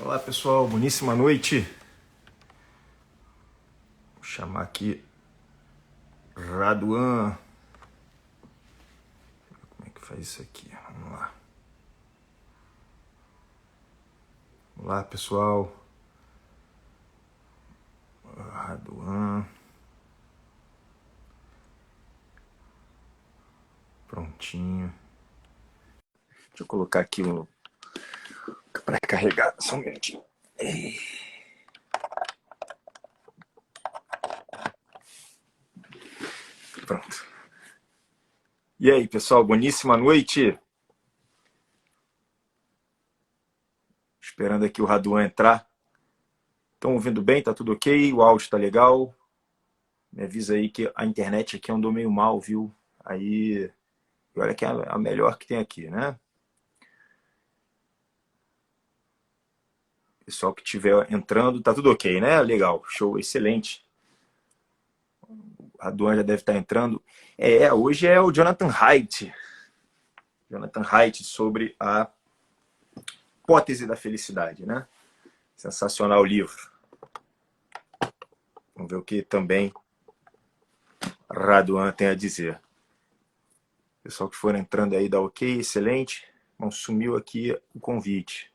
Olá pessoal, boníssima noite. Vou chamar aqui Raduan. Como é que faz isso aqui? Vamos lá. Olá pessoal. Raduan. Prontinho. Deixa eu colocar aqui para carregar. Só um minutinho. Pronto. E aí, pessoal, boníssima noite. Esperando aqui o Raduan entrar. Estão ouvindo bem? Tá tudo ok? O áudio tá legal? Me avisa aí que a internet aqui andou meio mal, viu? Aí, olha que é a melhor que tem aqui, né? Pessoal que estiver entrando, tá tudo ok, né? Legal, show, excelente. A Duan já deve estar entrando. Hoje é o Jonathan Haidt. Jonathan Haidt sobre a hipótese da felicidade, né? Sensacional o livro. Vamos ver o que também Raduan tem a dizer. Pessoal que for entrando aí, dá ok, excelente. Bom, sumiu aqui o convite.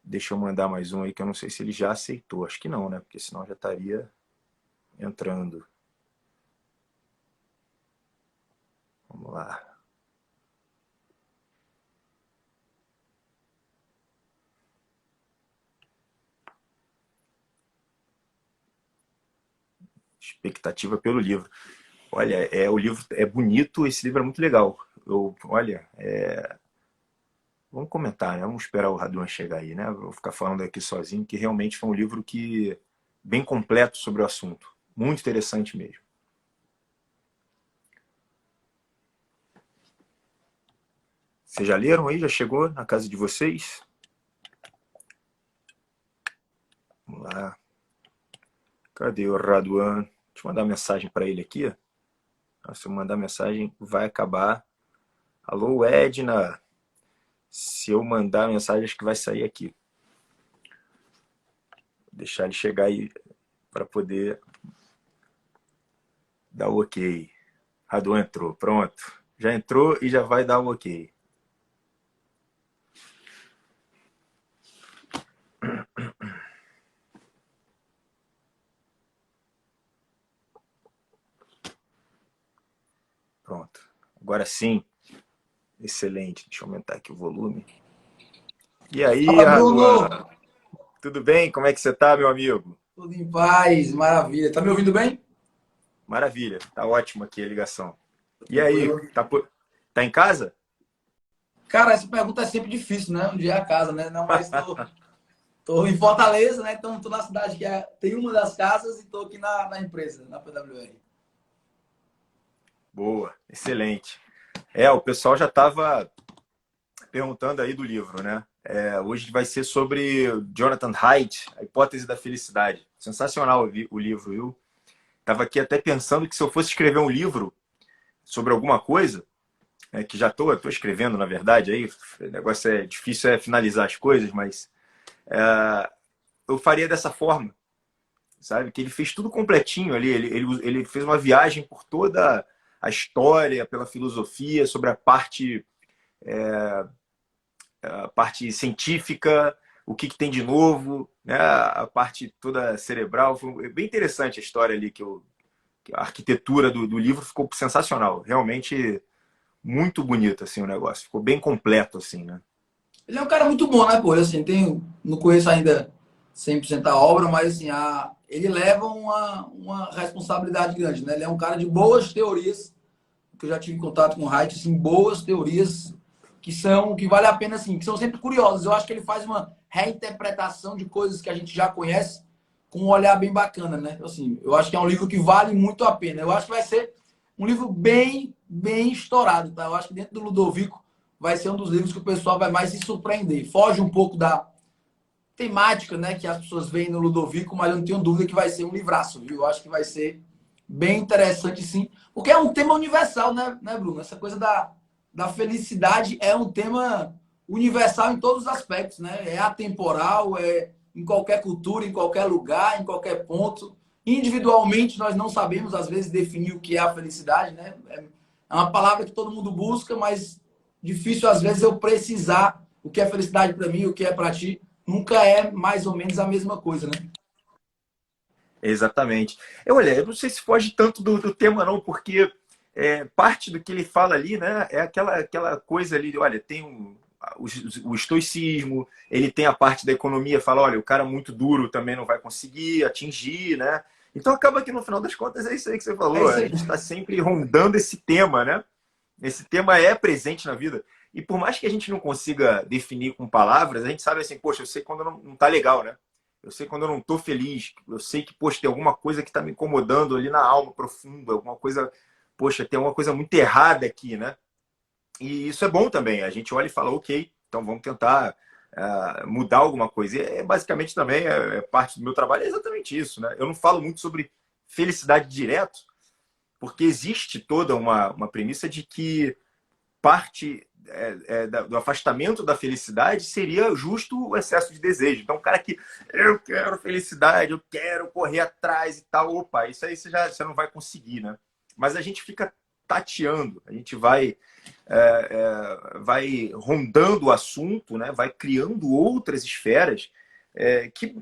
Deixa eu mandar mais um aí, que eu não sei se ele já aceitou. Acho que não, né? Porque senão já estaria entrando. Vamos lá. Expectativa pelo livro. Olha, o livro é bonito, esse livro é muito legal. Vamos comentar, né? Vamos esperar o Raduan chegar aí, né? Vou ficar falando aqui sozinho, que realmente foi um livro bem completo sobre o assunto. Muito interessante mesmo. Vocês já leram aí? Já chegou na casa de vocês? Vamos lá. Cadê o Raduan? Deixa eu mandar mensagem para ele aqui. Se eu mandar mensagem, vai acabar. Alô, Edna. Se eu mandar mensagem, acho que vai sair aqui. Vou deixar ele chegar aí para poder dar o ok. Raduan entrou, pronto. Já entrou e já vai dar o ok. Pronto. Agora sim. Excelente. Deixa eu aumentar aqui o volume. E aí, Fala, Raduan? Bruno! Tudo bem? Como é que você tá, meu amigo? Tudo em paz, maravilha. Tá me ouvindo bem? Maravilha. Tá ótimo aqui a ligação. E aí, Tranquilo. tá em casa? Cara, essa pergunta é sempre difícil, né? Onde é a casa, né? Não, mas tô em Fortaleza, né? Então tô na cidade tem uma das casas e tô aqui na empresa, na PWR. Boa, excelente. O pessoal já estava perguntando aí do livro, né? Hoje vai ser sobre Jonathan Haidt, A Hipótese da Felicidade. Sensacional o livro, viu? Estava aqui até pensando que se eu fosse escrever um livro sobre alguma coisa, que já estou escrevendo, na verdade, aí o negócio é difícil finalizar as coisas, mas eu faria dessa forma, sabe? Que ele fez tudo completinho ali, ele fez uma viagem por toda a história, pela filosofia, sobre a parte científica, o que tem de novo, né? A parte toda cerebral. Foi bem interessante a história ali, a arquitetura do livro ficou sensacional. Realmente muito bonito assim, o negócio. Ficou bem completo, assim, né? Ele é um cara muito bom, né, pô? Assim, não conheço ainda 100% a obra, mas assim, ele leva uma responsabilidade grande, né? Ele é um cara de boas teorias, que eu já tive contato com o Haidt, assim, boas teorias que vale a pena, assim, que são sempre curiosas. Eu acho que ele faz uma reinterpretação de coisas que a gente já conhece com um olhar bem bacana, né? Assim, eu acho que é um livro que vale muito a pena. Eu acho que vai ser um livro bem estourado, tá? Eu acho que dentro do Ludovico vai ser um dos livros que o pessoal vai mais se surpreender. Foge um pouco da temática, né, que as pessoas veem no Ludovico, mas eu não tenho dúvida que vai ser um livraço, viu? Eu acho que vai ser bem interessante, sim, porque é um tema universal, né Bruno? Essa coisa da felicidade é um tema universal em todos os aspectos, né? É atemporal, é em qualquer cultura, em qualquer lugar, em qualquer ponto. Individualmente, nós não sabemos, às vezes, definir o que é a felicidade, né? É uma palavra que todo mundo busca, mas difícil, às vezes, eu precisar o que é felicidade para mim, o que é para ti. Nunca é mais ou menos a mesma coisa, né? Exatamente. Olha, eu não sei se foge tanto do tema, não, porque parte do que ele fala ali, né, é aquela coisa ali, olha, tem o estoicismo, ele tem a parte da economia, fala, olha, o cara muito duro também não vai conseguir atingir, né? Então acaba que no final das contas é isso aí que você É falou, isso a aí. gente está sempre rondando esse tema, né? Esse tema é presente na vida. E por mais que a gente não consiga definir com palavras, a gente sabe assim, poxa, eu sei quando não tá legal, né? Eu sei quando eu não tô feliz. Eu sei que, poxa, tem alguma coisa que tá me incomodando ali na alma profunda, alguma coisa, poxa, tem alguma coisa muito errada aqui, né? E isso é bom também. A gente olha e fala, ok, então vamos tentar mudar alguma coisa. E basicamente também parte do meu trabalho é exatamente isso, né? Eu não falo muito sobre felicidade direto, porque existe toda uma premissa de que parte do afastamento da felicidade seria justo o excesso de desejo. Então, o cara que eu quero felicidade, eu quero correr atrás e tal, opa, isso aí você não vai conseguir, né? Mas a gente fica tateando, a gente vai rondando o assunto, né? Vai criando outras esferas que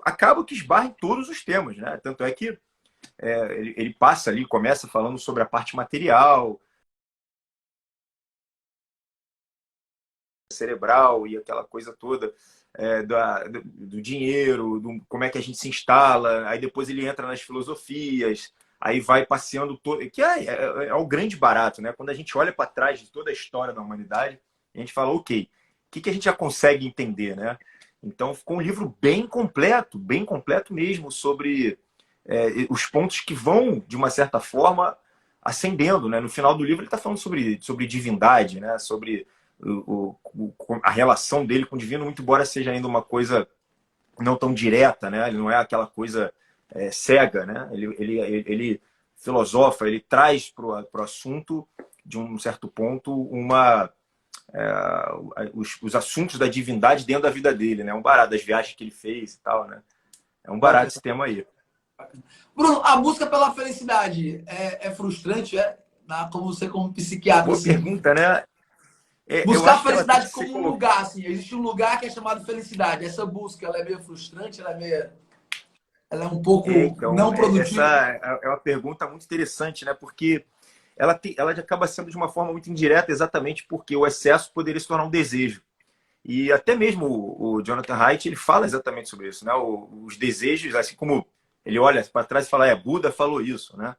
acabam que esbarram em todos os temas, né? Tanto é que ele passa ali, começa falando sobre a parte material, cerebral e aquela coisa toda do dinheiro, como é que a gente se instala, aí depois ele entra nas filosofias, aí vai passeando todo, que é o grande barato, né? Quando a gente olha para trás de toda a história da humanidade, a gente fala, ok, o que a gente já consegue entender, né? Então ficou um livro bem completo mesmo, sobre os pontos que vão, de uma certa forma, ascendendo, né? No final do livro ele está falando sobre divindade, né? Sobre a relação dele com o divino, muito embora seja ainda uma coisa não tão direta, né? Ele não é aquela coisa cega, né? Ele filosofa, ele traz para o assunto, de um certo ponto, os assuntos da divindade dentro da vida dele, né? Um barato das viagens que ele fez e tal, né? É um barato esse Bacana. tema aí. Bruno, a busca pela felicidade é frustrante, como você, como psiquiatra, Boa assim. pergunta, né? Eu Buscar a acho que ela tem que felicidade ser como um colocada. lugar, assim. Existe um lugar que é chamado felicidade. Essa busca, ela é meio frustrante, ela é um pouco Então, não essa produtiva. é uma pergunta muito interessante, né? Porque ela acaba sendo de uma forma muito indireta, exatamente porque o excesso poderia se tornar um desejo. E até mesmo o Jonathan Haidt, ele fala exatamente sobre isso, né? Os desejos, assim como ele olha para trás e fala, Buda falou isso, né?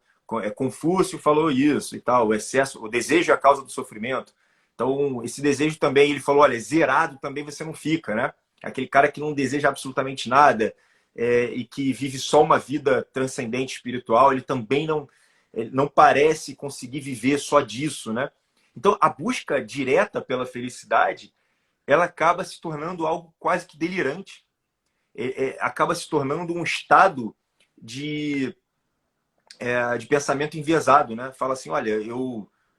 Confúcio falou isso e tal, o excesso, o desejo é a causa do sofrimento. Então, esse desejo também, ele falou, olha, zerado também você não fica, né? Aquele cara que não deseja absolutamente nada e que vive só uma vida transcendente espiritual, ele não parece conseguir viver só disso, né? Então, a busca direta pela felicidade, ela acaba se tornando algo quase que delirante. Acaba se tornando um estado de, de pensamento enviesado, né? Fala assim, olha,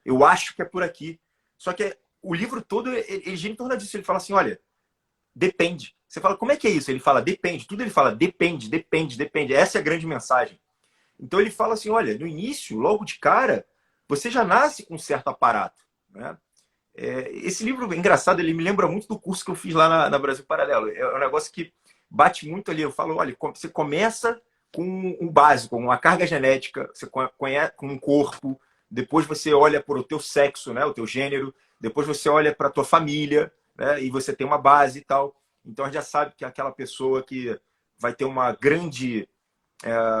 eu acho que é por aqui. Só que o livro todo, ele gira em torno disso. Ele fala assim, olha, depende. Você fala, como é que é isso? Ele fala, depende. Tudo ele fala, depende, depende, depende. Essa é a grande mensagem. Então ele fala assim, olha, no início, logo de cara, você já nasce com um certo aparato, né? Esse livro, engraçado, ele me lembra muito do curso que eu fiz lá na Brasil Paralelo. É um negócio que bate muito ali. Eu falo, olha, você começa com um básico, uma carga genética, você conhece com um corpo, depois você olha para o teu sexo, né, o teu gênero, depois você olha para a tua família, né, e você tem uma base e tal. Então, a gente já sabe que é aquela pessoa que vai ter uma grande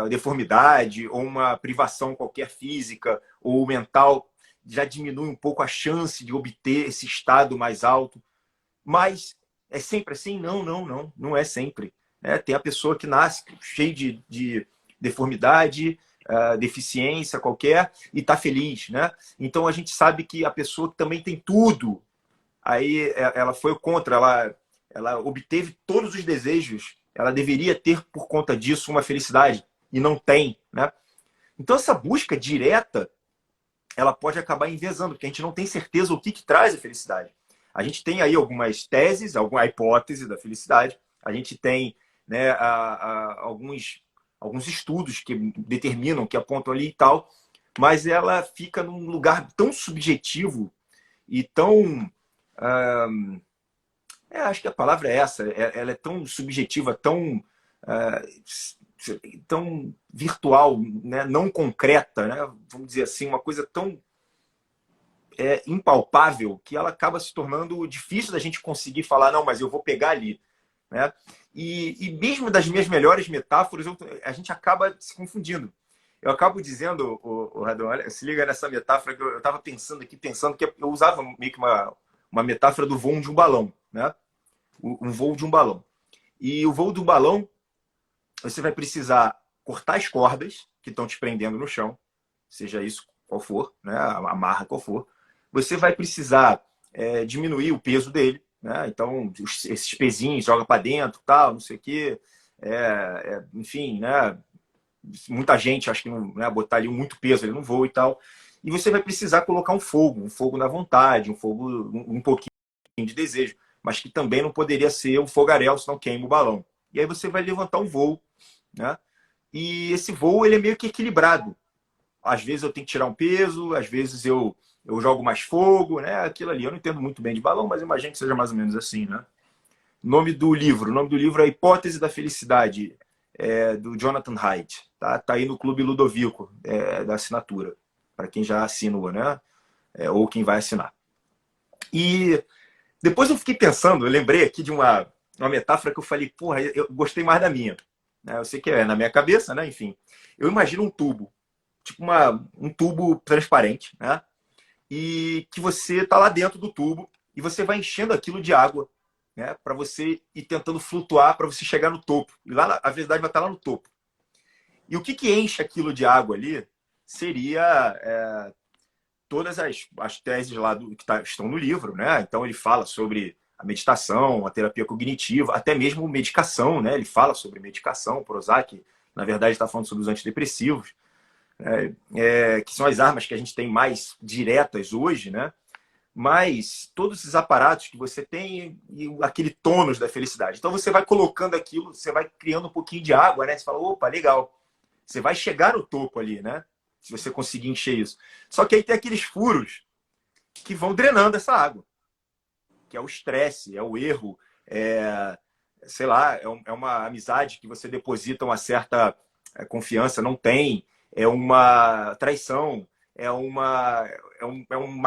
deformidade ou uma privação qualquer física ou mental, já diminui um pouco a chance de obter esse estado mais alto. Mas é sempre assim? Não, não, não. Não é sempre. Tem a pessoa que nasce cheia de deformidade, deficiência qualquer, e está feliz, né? Então a gente sabe que a pessoa que também tem tudo, aí ela foi contra, ela obteve todos os desejos, ela deveria ter por conta disso uma felicidade, e não tem, né? Então essa busca direta, ela pode acabar envezando, porque a gente não tem certeza o que traz a felicidade. A gente tem aí algumas teses, alguma hipótese da felicidade, a gente tem, né, alguns estudos que determinam, que apontam ali e tal, mas ela fica num lugar tão subjetivo e tão... acho que a palavra é essa, ela é tão subjetiva, tão virtual, né, não concreta, né, vamos dizer assim, uma coisa tão impalpável que ela acaba se tornando difícil da gente conseguir falar, não, mas eu vou pegar ali. Né? E mesmo das minhas melhores metáforas, a gente acaba se confundindo. Eu acabo dizendo, Radon, olha, se liga nessa metáfora que eu estava pensando que eu usava meio que uma metáfora do voo de um balão. Né? Um voo de um balão. E o voo do balão, você vai precisar cortar as cordas que estão te prendendo no chão, seja isso qual for, né? A marra qual for. Você vai precisar diminuir o peso dele, né? Então, esses pezinhos, joga para dentro, tal, não sei o quê. Enfim, né? Muita gente acha que não, né? Botar ali muito peso, ele não voa e tal. E você vai precisar colocar um fogo na vontade, um fogo, um pouquinho de desejo, mas que também não poderia ser um fogaréu, senão queima o balão. E aí você vai levantar um voo, né? E esse voo ele é meio que equilibrado. Às vezes eu tenho que tirar um peso, às vezes eu jogo mais fogo, né? Aquilo ali. Eu não entendo muito bem de balão, mas imagino que seja mais ou menos assim, né? O nome do livro é A Hipótese da Felicidade, do Jonathan Haidt. Tá aí no Clube Ludovico, da assinatura, para quem já assinou, né? Ou quem vai assinar. E depois eu fiquei pensando, eu lembrei aqui de uma metáfora que eu falei, porra, eu gostei mais da minha. Eu sei que é na minha cabeça, né? Enfim. Eu imagino um tubo, tipo um tubo transparente, né? E que você está lá dentro do tubo e você vai enchendo aquilo de água, né? Para você ir tentando flutuar para você chegar no topo. E lá a verdade vai estar lá no topo. E o que enche aquilo de água ali seria todas as teses lá que estão no livro, né? Então ele fala sobre a meditação, a terapia cognitiva, até mesmo medicação, né? Ele fala sobre medicação, Prozac, na verdade está falando sobre os antidepressivos, que são as armas que a gente tem mais diretas hoje, né? Mas todos esses aparatos que você tem e aquele tônus da felicidade. Então você vai colocando aquilo, você vai criando um pouquinho de água, né? Você fala, opa, legal. Você vai chegar no topo ali, né? Se você conseguir encher isso. Só que aí tem aqueles furos que vão drenando essa água. Que é o estresse, é o erro, sei lá, é uma amizade que você deposita uma certa confiança, não tem, é uma traição, é uma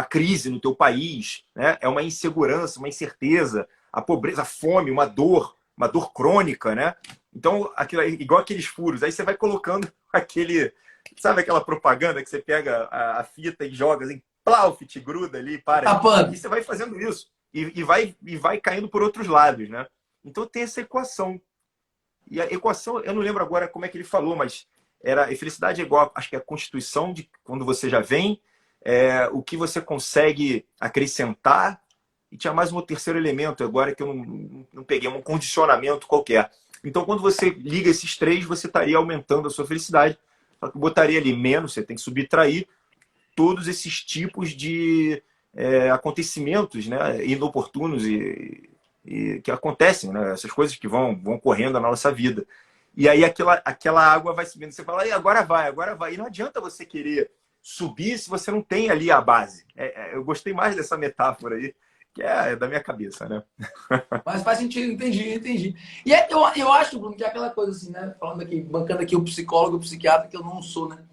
crise no teu país, né? É uma insegurança, uma incerteza, a pobreza, a fome, uma dor crônica, né? Então, igual aqueles furos, aí você vai colocando sabe aquela propaganda que você pega a fita e joga assim, plau, te gruda ali, para. Tapando. E você vai fazendo isso. E vai caindo por outros lados, né? Então tem essa equação. E a equação, eu não lembro agora como é que ele falou, mas a felicidade é igual, acho que é a constituição de quando você já vem, o que você consegue acrescentar, e tinha mais um terceiro elemento agora que eu não peguei, um condicionamento qualquer. Então, quando você liga esses três, você estaria aumentando a sua felicidade. Só que eu botaria ali menos, você tem que subtrair todos esses tipos de acontecimentos, né, inoportunos e que acontecem, né, essas coisas que vão ocorrendo na nossa vida. E aí aquela água vai subindo. Você fala, agora vai. E não adianta você querer subir se você não tem ali a base. Eu gostei mais dessa metáfora aí, que é da minha cabeça, né? Mas faz sentido, entendi. E eu acho, Bruno, que é aquela coisa assim, né? Falando aqui, bancando aqui o psicólogo, o psiquiatra, que eu não sou, né?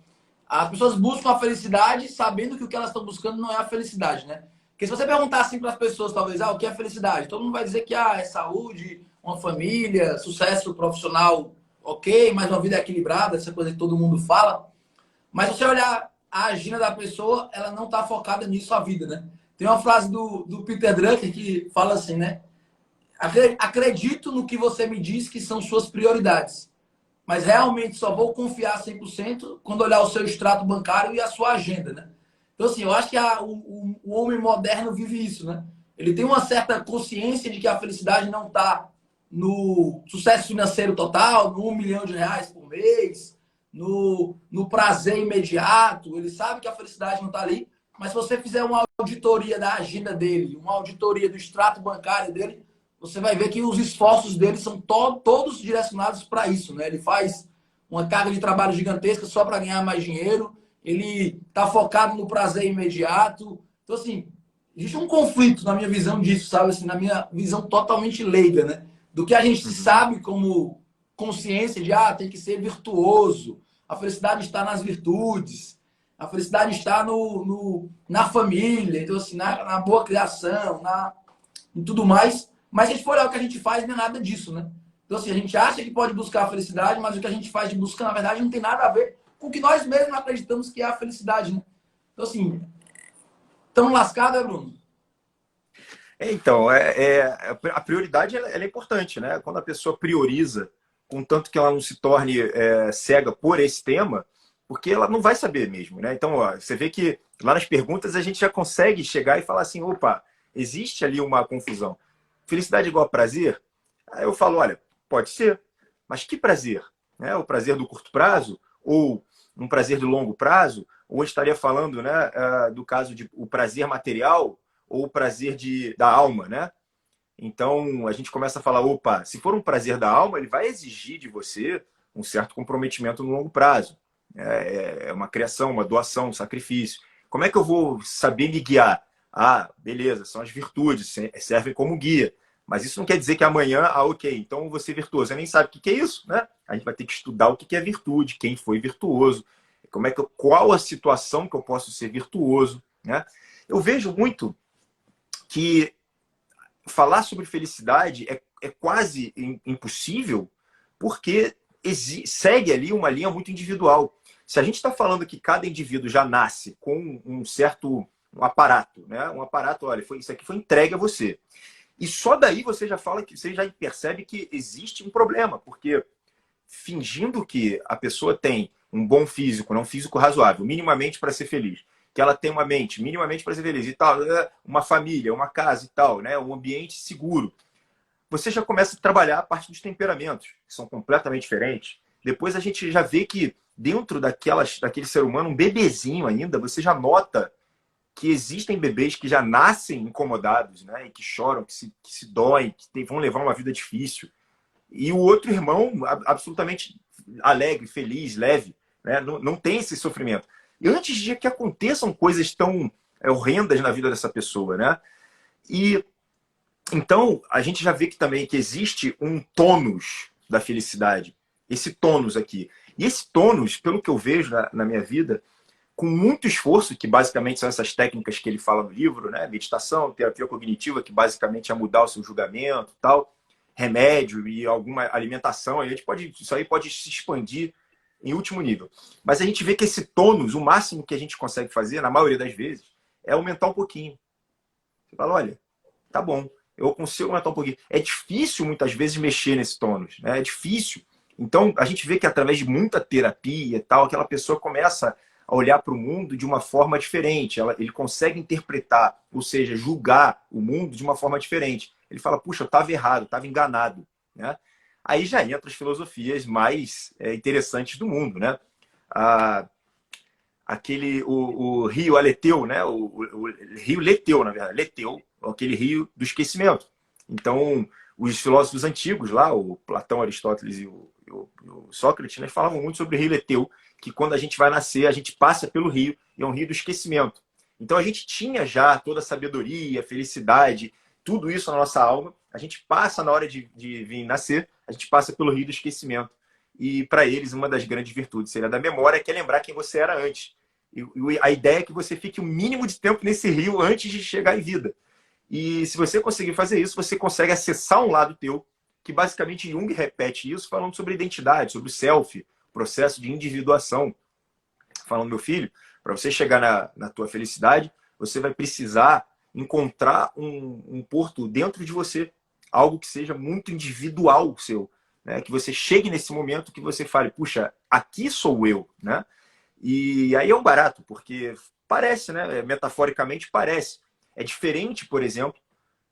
As pessoas buscam a felicidade sabendo que o que elas estão buscando não é a felicidade, né? Porque se você perguntar assim para as pessoas, talvez, o que é felicidade? Todo mundo vai dizer que é saúde, uma família, sucesso profissional, ok, mas uma vida equilibrada, essa coisa que todo mundo fala. Mas se você olhar a agenda da pessoa, ela não está focada nisso a vida, né? Tem uma frase do Peter Drucker que fala assim, né? Acredito no que você me diz que são suas prioridades, mas realmente só vou confiar 100% quando olhar o seu extrato bancário e a sua agenda, né? Então, assim, eu acho que o homem moderno vive isso, né? Ele tem uma certa consciência de que a felicidade não está no sucesso financeiro total, no R$ 1 milhão por mês, no prazer imediato. Ele sabe que a felicidade não está ali, mas se você fizer uma auditoria da agenda dele, uma auditoria do extrato bancário dele, você vai ver que os esforços dele são todos direcionados para isso, né? Ele faz uma carga de trabalho gigantesca só para ganhar mais dinheiro, ele está focado no prazer imediato. Então, assim, existe um conflito na minha visão disso, sabe? Assim, na minha visão totalmente leiga, né? Do que a gente sabe como consciência de, tem que ser virtuoso, a felicidade está nas virtudes, a felicidade está na família, então, assim, na boa criação, em tudo mais. Mas se a gente for olhar o que a gente faz, não é nada disso, né? Então, assim, a gente acha que pode buscar a felicidade, mas o que a gente faz de busca, na verdade, não tem nada a ver com o que nós mesmos acreditamos que é a felicidade, né? Então, assim, estamos lascados, né, Bruno? Então, a prioridade ela é importante, né? Quando a pessoa prioriza, contanto que ela não se torne cega por esse tema, porque ela não vai saber mesmo, né? Então, ó, você vê que lá nas perguntas a gente já consegue chegar e falar assim, opa, existe ali uma confusão. Felicidade igual a prazer? Aí eu falo, olha, pode ser, mas que prazer? Né? O prazer do curto prazo? Ou um prazer de longo prazo? Ou estaria falando, né, do caso de o prazer material ou o prazer da alma, né? Então, a gente começa a falar, opa, se for um prazer da alma, ele vai exigir de você um certo comprometimento no longo prazo. É uma criação, uma doação, um sacrifício. Como é que eu vou saber me guiar? Ah, beleza, são as virtudes, servem como guia. Mas isso não quer dizer que amanhã, ok, então eu vou ser virtuoso. Você nem sabe o que é isso, né? A gente vai ter que estudar o que é virtude, quem foi virtuoso, qual a situação que eu posso ser virtuoso, né? Eu vejo muito que falar sobre felicidade é quase impossível, porque segue ali uma linha muito individual. Se a gente está falando que cada indivíduo já nasce com um aparato, né? Um aparato, olha, isso aqui foi entregue a você. E só daí você já fala que você já percebe que existe um problema, porque fingindo que a pessoa tem um bom físico, um físico razoável, minimamente para ser feliz, que ela tem uma mente minimamente para ser feliz e tal, uma família, uma casa e tal, né, um ambiente seguro, você já começa a trabalhar a parte dos temperamentos, que são completamente diferentes. Depois a gente já vê que dentro daquele ser humano, um bebezinho ainda, você já nota que existem bebês que já nascem incomodados, né, e que choram, que se doem, que vão levar uma vida difícil. E o outro irmão, absolutamente alegre, feliz, leve, né? Não tem esse sofrimento. E antes de que aconteçam coisas tão horrendas na vida dessa pessoa, né? E então a gente já vê que também que existe um tônus da felicidade. Esse tônus aqui. E esse tônus, pelo que eu vejo na minha vida, com muito esforço, que basicamente são essas técnicas que ele fala no livro, né? Meditação, terapia cognitiva, que basicamente é mudar o seu julgamento e tal, remédio e alguma alimentação, isso aí pode se expandir em último nível. Mas a gente vê que esse tônus, o máximo que a gente consegue fazer, na maioria das vezes, é aumentar um pouquinho. Você fala, olha, tá bom, eu consigo aumentar um pouquinho. É difícil, muitas vezes, mexer nesse tônus, né? É difícil. Então, a gente vê que através de muita terapia e tal, aquela pessoa começa a olhar para o mundo de uma forma diferente. Ele consegue interpretar, ou seja, julgar o mundo de uma forma diferente. Ele fala, puxa, eu estava errado, estava enganado, né? Aí já entra as filosofias mais interessantes do mundo, né? O rio Aleteu, né? O rio Leteu, na verdade, Leteu, aquele rio do esquecimento. Então, os filósofos antigos lá, o Platão, Aristóteles e o Sócrates, né, falavam muito sobre o rio Leteu, que quando a gente vai nascer, a gente passa pelo rio, e é um rio do esquecimento. Então a gente tinha já toda a sabedoria, felicidade, tudo isso na nossa alma, a gente passa na hora de vir nascer, a gente passa pelo rio do esquecimento. E para eles, uma das grandes virtudes seria da memória, que é lembrar quem você era antes. E a ideia é que você fique o mínimo de tempo nesse rio antes de chegar em vida. E se você conseguir fazer isso, você consegue acessar um lado teu, que basicamente Jung repete isso, falando sobre identidade, sobre o self, processo de individuação. Falando, meu filho, para você chegar na tua felicidade, você vai precisar encontrar um porto dentro de você, algo que seja muito individual seu, né? Que você chegue nesse momento que você fale, puxa, aqui sou eu, né? E aí é um barato, porque parece, né? Metaforicamente parece. É diferente, por exemplo,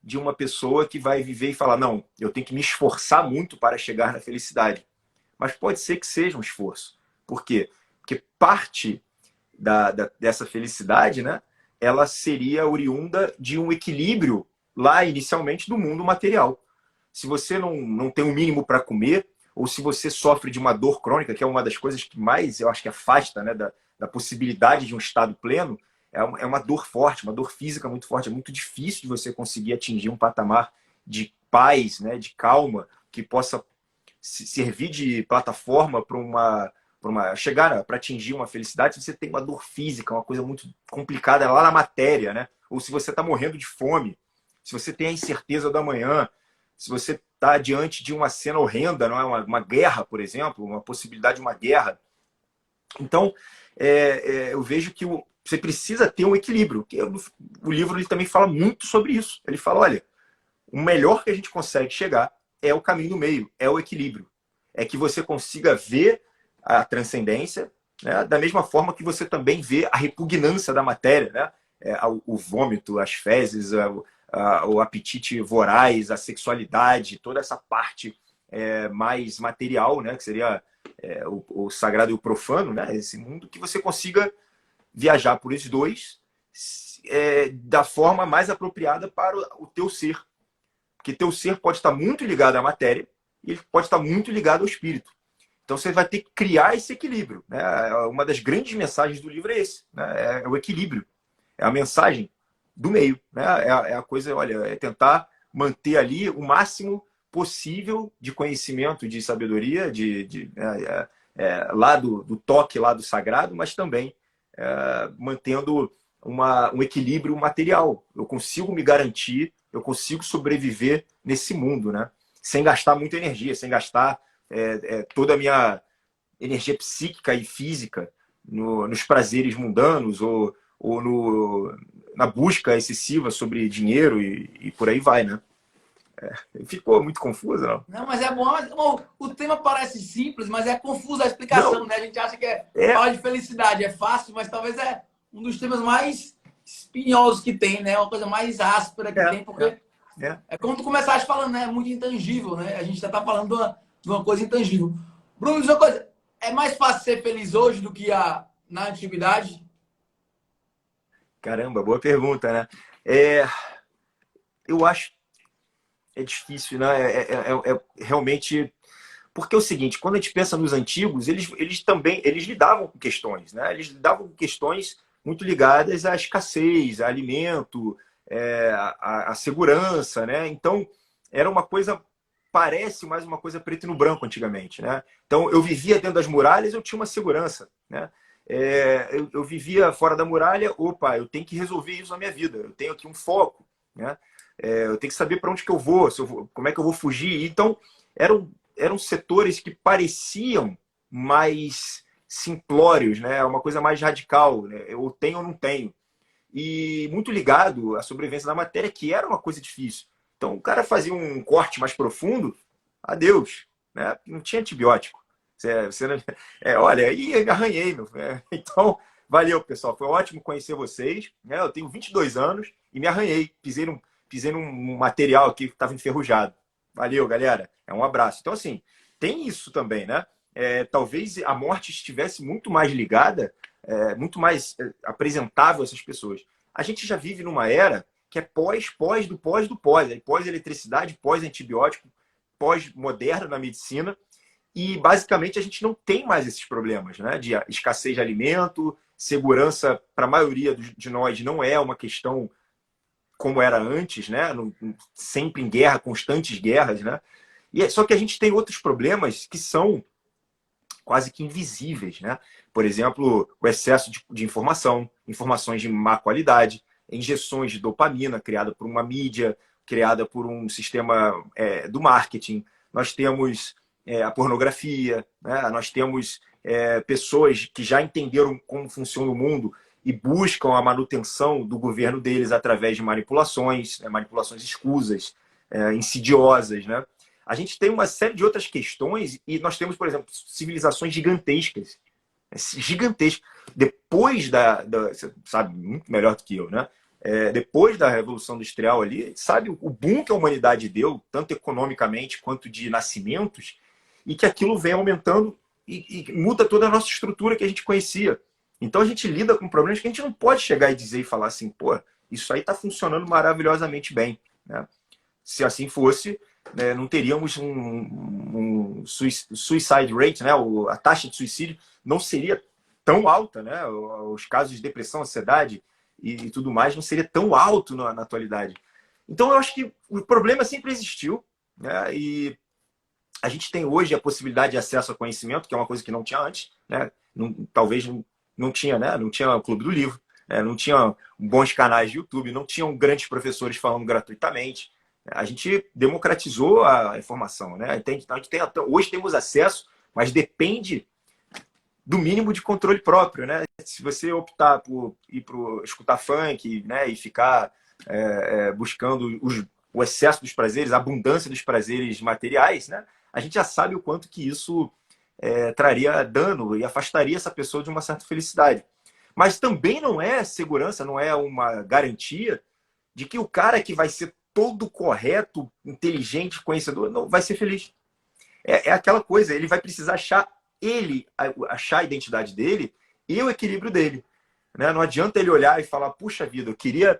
de uma pessoa que vai viver e falar, não, eu tenho que me esforçar muito para chegar na felicidade. Mas pode ser que seja um esforço. Por quê? Porque parte dessa felicidade, né, ela seria oriunda de um equilíbrio lá inicialmente do mundo material. Se você não tem um mínimo para comer, ou se você sofre de uma dor crônica, que é uma das coisas que mais, eu acho que afasta, né, da possibilidade de um estado pleno, é uma dor forte, uma dor física muito forte. É muito difícil de você conseguir atingir um patamar de paz, né, de calma, que possa servir de plataforma para chegar para atingir uma felicidade. Se você tem uma dor física, uma coisa muito complicada lá na matéria, né? Ou se você está morrendo de fome, se você tem a incerteza do amanhã, se você está diante de uma cena horrenda, não é? Uma guerra, por exemplo, uma possibilidade de uma guerra. Então, eu vejo que você precisa ter um equilíbrio. O livro ele também fala muito sobre isso. Ele fala, olha, o melhor que a gente consegue chegar é o caminho do meio, é o equilíbrio. É que você consiga ver a transcendência, né, da mesma forma que você também vê a repugnância da matéria, né? O vômito, as fezes, o apetite voraz, a sexualidade, toda essa parte mais material, né, que seria o sagrado e o profano, né, esse mundo, que você consiga viajar por esses dois da forma mais apropriada para o teu ser. Porque teu ser pode estar muito ligado à matéria e ele pode estar muito ligado ao espírito. Então você vai ter que criar esse equilíbrio, né? Uma das grandes mensagens do livro é esse, né? É o equilíbrio. É a mensagem do meio, né? É a coisa, olha, é tentar manter ali o máximo possível de conhecimento, de sabedoria, lá do toque lá do sagrado, mas também mantendo um equilíbrio material. Eu consigo me garantir, eu consigo sobreviver nesse mundo, né? Sem gastar muita energia, sem gastar toda a minha energia psíquica e física nos prazeres mundanos ou na busca excessiva sobre dinheiro e por aí vai, né? Ficou muito confuso, não? Não, mas é bom. O tema parece simples, mas é confuso a explicação, Não, né? A gente acha que falar de felicidade é fácil, mas talvez é um dos temas mais espinhosos que tem, né? Uma coisa mais áspera que tem, porque é como tu começaste falando, né? É muito intangível, né? A gente já tá falando de uma coisa intangível. Bruno, diz uma coisa. É mais fácil ser feliz hoje do que na antiguidade? Caramba, boa pergunta, né? Eu acho difícil, né? Realmente. Porque é o seguinte, quando a gente pensa nos antigos, eles também lidavam com questões, né? Eles lidavam com questões muito ligadas à escassez, a alimento, a segurança, né? Então, era uma coisa, parece mais uma coisa preto e no branco antigamente, né? Então, eu vivia dentro das muralhas, eu tinha uma segurança, né? Eu vivia fora da muralha, opa, eu tenho que resolver isso na minha vida, eu tenho aqui um foco, né? Eu tenho que saber para onde que eu vou, como é que eu vou fugir. Então, eram setores que pareciam mais simplórios, né? Uma coisa mais radical, né? Eu tenho ou não tenho. E muito ligado à sobrevivência da matéria, que era uma coisa difícil. Então, o cara fazia um corte mais profundo, adeus, né? Não tinha antibiótico. Olha, aí arranhei, meu. Então, valeu, pessoal. Foi ótimo conhecer vocês. Né? Eu tenho 22 anos e me arranhei. Pisei num material aqui que estava enferrujado. Valeu, galera. Um abraço. Então, assim, tem isso também, né? Talvez a morte estivesse muito mais ligada, muito mais apresentável a essas pessoas. A gente já vive numa era que é pós do pós do pós. Pós-eletricidade, pós-antibiótico, pós-moderno na medicina. E, basicamente, a gente não tem mais esses problemas, né? De escassez de alimento, segurança, para a maioria de nós, não é uma questão como era antes, né? Sempre em guerra, constantes guerras, né? Só que a gente tem outros problemas que são quase que invisíveis, né? Por exemplo, o excesso de informações de má qualidade, injeções de dopamina criada por uma mídia, criada por um sistema do marketing. Nós temos a pornografia, né? Nós temos pessoas que já entenderam como funciona o mundo e buscam a manutenção do governo deles através de manipulações escusas, insidiosas, né? A gente tem uma série de outras questões e nós temos, por exemplo, civilizações gigantescas. Depois você sabe muito melhor do que eu, né? Depois da Revolução Industrial ali, sabe o boom que a humanidade deu, tanto economicamente quanto de nascimentos, e que aquilo vem aumentando e muda toda a nossa estrutura que a gente conhecia. Então a gente lida com problemas que a gente não pode chegar e dizer e falar assim, pô, isso aí está funcionando maravilhosamente bem, né? Se assim fosse, né, não teríamos um suicide rate, né? A taxa de suicídio não seria tão alta, né? Os casos de depressão, ansiedade e tudo mais não seria tão alto na atualidade. Então eu acho que o problema sempre existiu, né? E a gente tem hoje a possibilidade de acesso ao conhecimento, que é uma coisa que não tinha antes, né? Talvez não tinha, né? Não tinha o Clube do Livro, né? Não tinha bons canais de YouTube, não tinham grandes professores falando gratuitamente. A gente democratizou a informação, né? Hoje temos acesso, mas depende do mínimo de controle próprio, né? Se você optar por ir para escutar funk, né, e ficar buscando o excesso dos prazeres, a abundância dos prazeres materiais, né? A gente já sabe o quanto que isso traria dano e afastaria essa pessoa de uma certa felicidade. Mas também não é segurança, não é uma garantia de que o cara que vai ser todo correto, inteligente, conhecedor, não vai ser feliz. É aquela coisa, ele vai precisar achar a identidade dele e o equilíbrio dele. Né? Não adianta ele olhar e falar, puxa vida, eu queria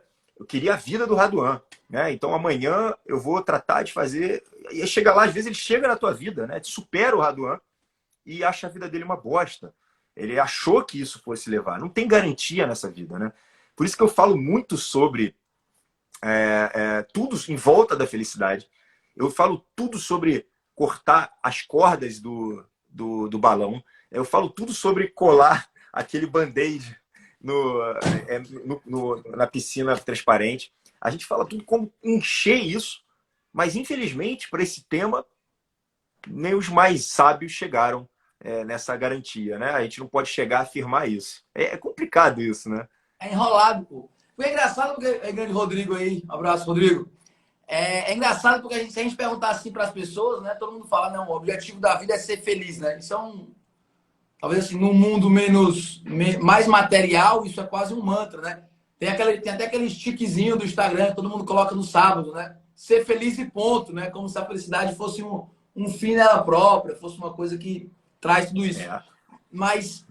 a vida do Raduan. Né? Então amanhã eu vou tratar de fazer... E chega lá, às vezes ele chega na tua vida, né? Supera o Raduan e acha a vida dele uma bosta. Ele achou que isso fosse levar. Não tem garantia nessa vida. Né? Por isso que eu falo muito sobre tudo em volta da felicidade. Eu falo tudo sobre cortar as cordas do balão. Eu falo tudo sobre colar aquele band-aid na piscina transparente. A gente fala tudo como encher isso, mas infelizmente, para esse tema, nem os mais sábios chegaram nessa garantia. Né? A gente não pode chegar a afirmar isso. É complicado isso, né? É enrolado, pô. Foi engraçado porque é grande Rodrigo aí. Abraço, Rodrigo. É engraçado porque se a gente perguntar assim para as pessoas, né? Todo mundo fala, não, o objetivo da vida é ser feliz, né? Isso é talvez assim, num mundo mais material, isso é quase um mantra, né? Tem até aquele stickzinho do Instagram que todo mundo coloca no sábado, né? Ser feliz e ponto, né? Como se a felicidade fosse um fim nela própria, fosse uma coisa que traz tudo isso. Mas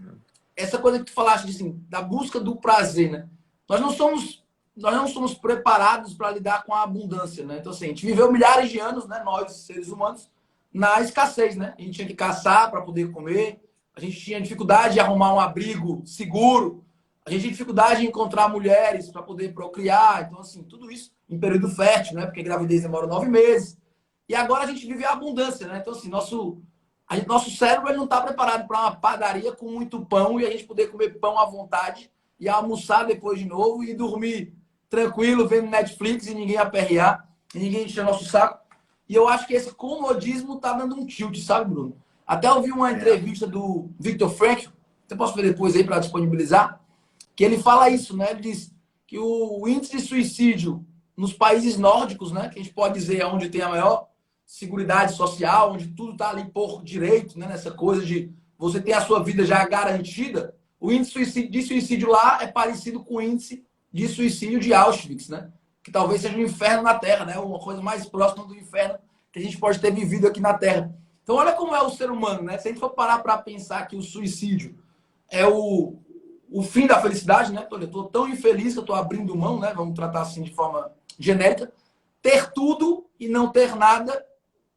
essa coisa que tu falaste, assim, da busca do prazer, né? Nós não somos preparados para lidar com a abundância, né? Então, assim, a gente viveu milhares de anos, né? Nós, seres humanos, na escassez, né? A gente tinha que caçar para poder comer, a gente tinha dificuldade de arrumar um abrigo seguro, a gente tinha dificuldade de encontrar mulheres para poder procriar. Então, assim, tudo isso em período fértil, né? Porque a gravidez demora 9 meses. E agora a gente vive a abundância, né? Então, assim, nosso cérebro ele não está preparado para uma padaria com muito pão e a gente poder comer pão à vontade e almoçar depois de novo e dormir tranquilo, vendo Netflix e ninguém aperrear, e ninguém encher nosso saco. E eu acho que esse comodismo tá dando um tilt, sabe, Bruno? Até ouvi uma entrevista do Viktor Frankl, você posso ver depois aí para disponibilizar, que ele fala isso, né? Ele diz que o índice de suicídio nos países nórdicos, né? Que a gente pode dizer é onde tem a maior seguridade social, onde tudo está ali por direito, né? Nessa coisa de você ter a sua vida já garantida, o índice de suicídio lá é parecido com o índice de suicídio de Auschwitz, né? Que talvez seja um inferno na Terra, né? Uma coisa mais próxima do inferno que a gente pode ter vivido aqui na Terra. Então, olha como é o ser humano, né? Se a gente for parar para pensar que o suicídio é o fim da felicidade, né? Eu estou tão infeliz que eu estou abrindo mão, né? Vamos tratar assim de forma genérica. Ter tudo e não ter nada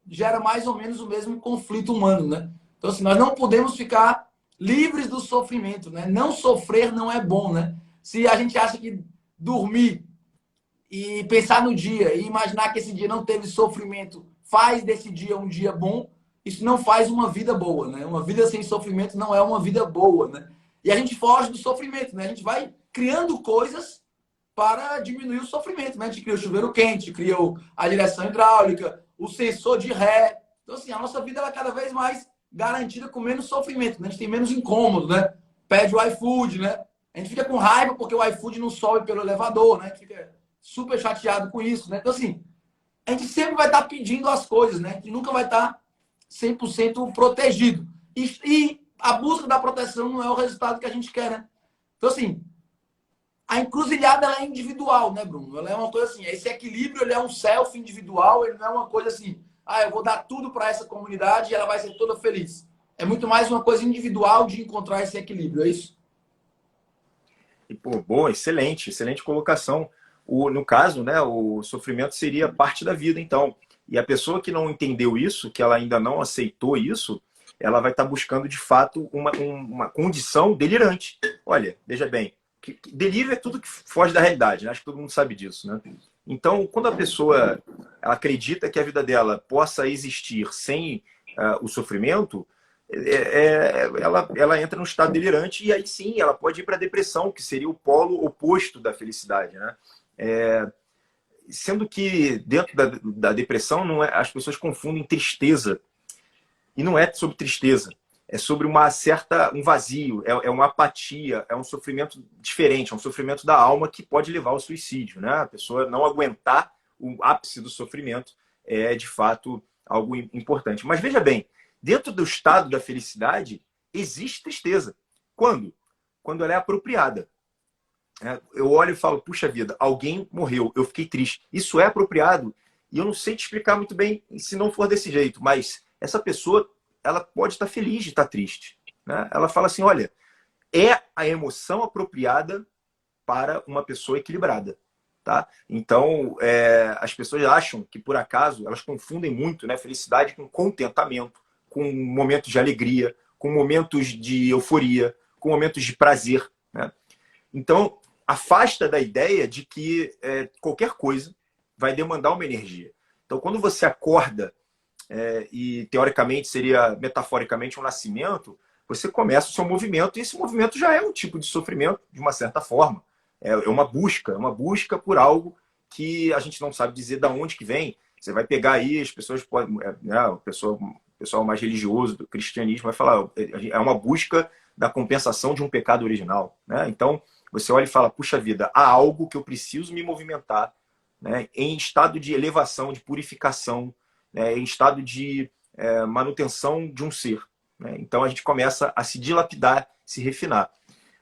gera mais ou menos o mesmo conflito humano, né? Então, assim, nós não podemos ficar livres do sofrimento, né? Não sofrer não é bom, né? Se a gente acha que dormir e pensar no dia e imaginar que esse dia não teve sofrimento faz desse dia um dia bom, isso não faz uma vida boa, né? Uma vida sem sofrimento não é uma vida boa, né? E a gente foge do sofrimento, né? A gente vai criando coisas para diminuir o sofrimento, né? A gente cria o chuveiro quente, cria a direção hidráulica, o sensor de ré. Então, assim, a nossa vida ela é cada vez mais garantida com menos sofrimento, né? A gente tem menos incômodo, né? Pede o iFood, né? A gente fica com raiva porque o iFood não sobe pelo elevador, né? A gente fica super chateado com isso, né? Então, assim, a gente sempre vai estar pedindo as coisas, né? A gente nunca vai estar 100% protegido. E a busca da proteção não é o resultado que a gente quer, né? Então, assim, a encruzilhada ela é individual, né, Bruno? Ela é uma coisa assim, esse equilíbrio ele é um self individual, ele não é uma coisa assim, eu vou dar tudo para essa comunidade e ela vai ser toda feliz. É muito mais uma coisa individual de encontrar esse equilíbrio, é isso? E, pô, boa, excelente, excelente colocação. No caso, né, o sofrimento seria parte da vida, então. E a pessoa que não entendeu isso, que ela ainda não aceitou isso, ela vai estar buscando, de fato, uma condição delirante. Olha, veja bem, delírio é tudo que foge da realidade, né? Acho que todo mundo sabe disso, né? Então, quando a pessoa ela acredita que a vida dela possa existir sem o sofrimento, ela entra num estado delirante e aí sim ela pode ir para a depressão, que seria o polo oposto da felicidade, né? É, sendo que dentro da depressão não é, as pessoas confundem tristeza e não é sobre tristeza, é sobre um vazio, é uma apatia, é um sofrimento diferente, é um sofrimento da alma que pode levar ao suicídio, né? A pessoa não aguentar o ápice do sofrimento é de fato algo importante. Mas veja bem, dentro do estado da felicidade existe tristeza. Quando? Quando ela é apropriada. Eu olho e falo, puxa vida, alguém morreu, eu fiquei triste. Isso é apropriado e eu não sei te explicar muito bem se não for desse jeito, mas essa pessoa, ela pode estar feliz de estar triste, né? Ela fala assim, olha, é a emoção apropriada para uma pessoa equilibrada, tá? Então, as pessoas acham que, por acaso, elas confundem muito, né, felicidade com contentamento, com momentos de alegria, com momentos de euforia, com momentos de prazer, né? Então, afasta da ideia de que qualquer coisa vai demandar uma energia. Então, quando você acorda, e teoricamente seria, metaforicamente, um nascimento, você começa o seu movimento, e esse movimento já é um tipo de sofrimento, de uma certa forma. É uma busca por algo que a gente não sabe dizer de onde que vem. Você vai pegar aí, as pessoas podem, né, o pessoal mais religioso do cristianismo vai falar, é uma busca da compensação de um pecado original, né? Então, você olha e fala, puxa vida, há algo que eu preciso me movimentar, né, em estado de elevação, de purificação, né, em estado de manutenção de um ser, né? Então a gente começa a se dilapidar, se refinar.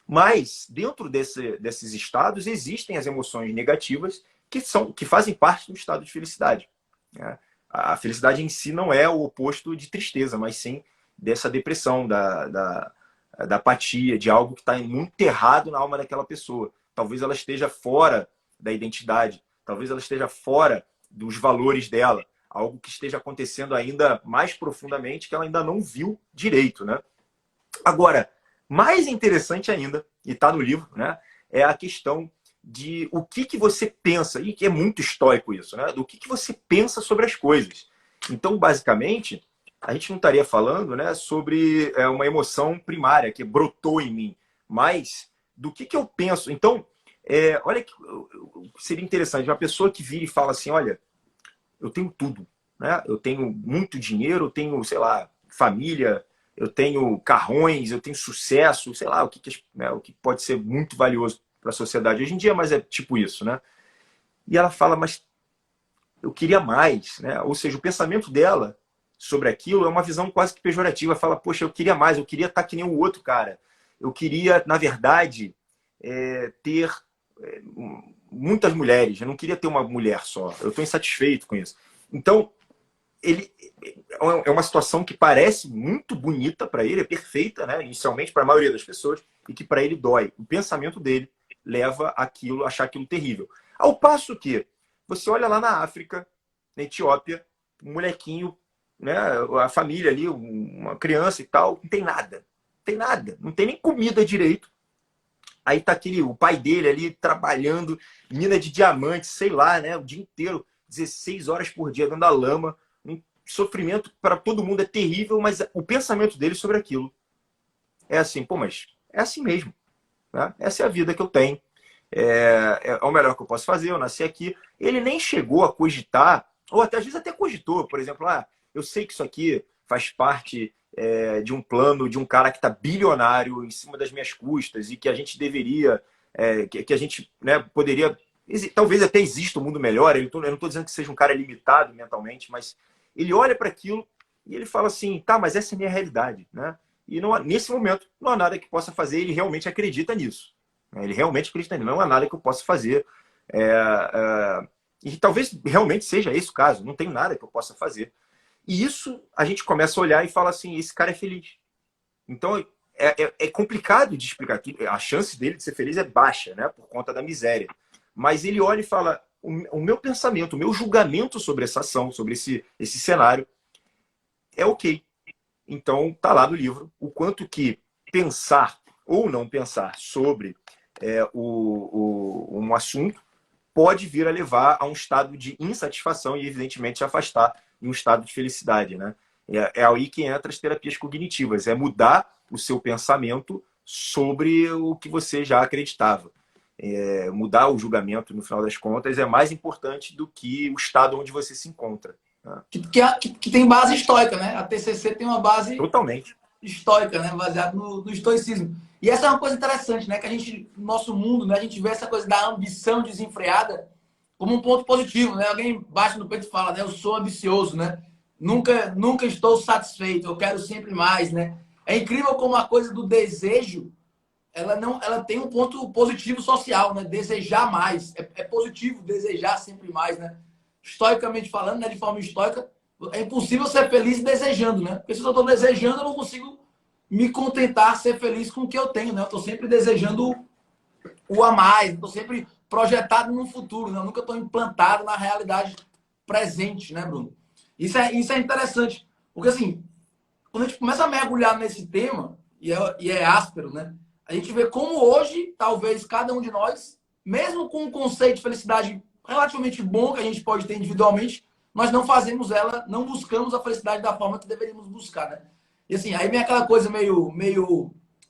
Mas dentro desses estados existem as emoções negativas que fazem parte do estado de felicidade, né? A felicidade em si não é o oposto de tristeza, mas sim dessa depressão, da apatia, de algo que está muito errado na alma daquela pessoa. Talvez ela esteja fora da identidade, talvez ela esteja fora dos valores dela, algo que esteja acontecendo ainda mais profundamente que ela ainda não viu direito, né? Agora, mais interessante ainda, e está no livro, né, é a questão de o que você pensa, e que é muito estoico isso, né? Do que você pensa sobre as coisas. Então, basicamente, a gente não estaria falando, né, sobre uma emoção primária que brotou em mim, mas do que eu penso. Então, olha que seria interessante, uma pessoa que vira e fala assim, olha, eu tenho tudo, né? Eu tenho muito dinheiro, eu tenho, sei lá, família, eu tenho carrões, eu tenho sucesso, sei lá, o que pode ser muito valioso para a sociedade hoje em dia, mas é tipo isso, né? E ela fala, mas eu queria mais, né? Ou seja, o pensamento dela sobre aquilo é uma visão quase que pejorativa. Fala, poxa, eu queria mais, eu queria estar que nem o outro cara. Eu queria, na verdade, ter muitas mulheres. Eu não queria ter uma mulher só. Eu estou insatisfeito com isso. Então, ele é uma situação que parece muito bonita para ele, é perfeita, né? Inicialmente para a maioria das pessoas, e que para ele dói. O pensamento dele leva aquilo, a achar aquilo terrível. Ao passo que você olha lá na África, na Etiópia, um molequinho, né, a família ali, uma criança e tal, não tem nada. Não tem nada. Não tem nem comida direito. Aí tá o pai dele ali trabalhando, mina de diamante, sei lá, né, o dia inteiro, 16 horas por dia dentro da lama. Um sofrimento para todo mundo é terrível, mas o pensamento dele sobre aquilo é assim, pô, mas é assim mesmo, né? Essa é a vida que eu tenho. É o melhor que eu posso fazer, eu nasci aqui. Ele nem chegou a cogitar, ou até às vezes até cogitou, por exemplo, eu sei que isso aqui faz parte de um plano de um cara que está bilionário em cima das minhas custas e que a gente deveria, que a gente, né, poderia, talvez até exista um mundo melhor. Eu não estou dizendo que seja um cara limitado mentalmente, mas ele olha para aquilo e ele fala assim, tá, mas essa é a minha realidade, né? E não, nesse momento não há nada que possa fazer, ele realmente acredita nisso. Ele realmente acredita nisso, não há nada que eu possa fazer. E talvez realmente seja esse o caso, não tem nada que eu possa fazer. E isso a gente começa a olhar e fala assim, esse cara é feliz. Então é complicado de explicar. A chance dele de ser feliz é baixa, né? Por conta da miséria. Mas ele olha e fala, o meu pensamento, o meu julgamento sobre essa ação, sobre esse cenário, é ok. Então, tá lá no livro o quanto que pensar ou não pensar sobre um assunto pode vir a levar a um estado de insatisfação e, evidentemente, se afastar de um estado de felicidade, né? É aí que entra as terapias cognitivas, é mudar o seu pensamento sobre o que você já acreditava. Mudar o julgamento, no final das contas, é mais importante do que o estado onde você se encontra. Né? Que tem base estoica, né? A TCC tem uma base Totalmente. estoica, né? Baseada no estoicismo. E essa é uma coisa interessante, né? Que a gente, no nosso mundo, né? A gente vê essa coisa da ambição desenfreada como um ponto positivo, né? Alguém bate no peito e fala, né? Eu sou ambicioso, né? Nunca estou satisfeito, eu quero sempre mais, né? É incrível como a coisa do desejo, ela tem um ponto positivo social, né? Desejar mais. É positivo desejar sempre mais, né? Estoicamente falando, né? De forma estoica, é impossível ser feliz desejando, né? Porque se eu estou desejando, eu não consigo me contentar, ser feliz com o que eu tenho, né? Eu estou sempre desejando o a mais, estou sempre projetado no futuro, né? Eu nunca estou implantado na realidade presente, né, Bruno? Isso é interessante, porque assim, quando a gente começa a mergulhar nesse tema, e é áspero, né? A gente vê como hoje, talvez cada um de nós, mesmo com um conceito de felicidade relativamente bom que a gente pode ter individualmente, nós não fazemos ela, não buscamos a felicidade da forma que deveríamos buscar, né? E assim, aí vem aquela coisa meio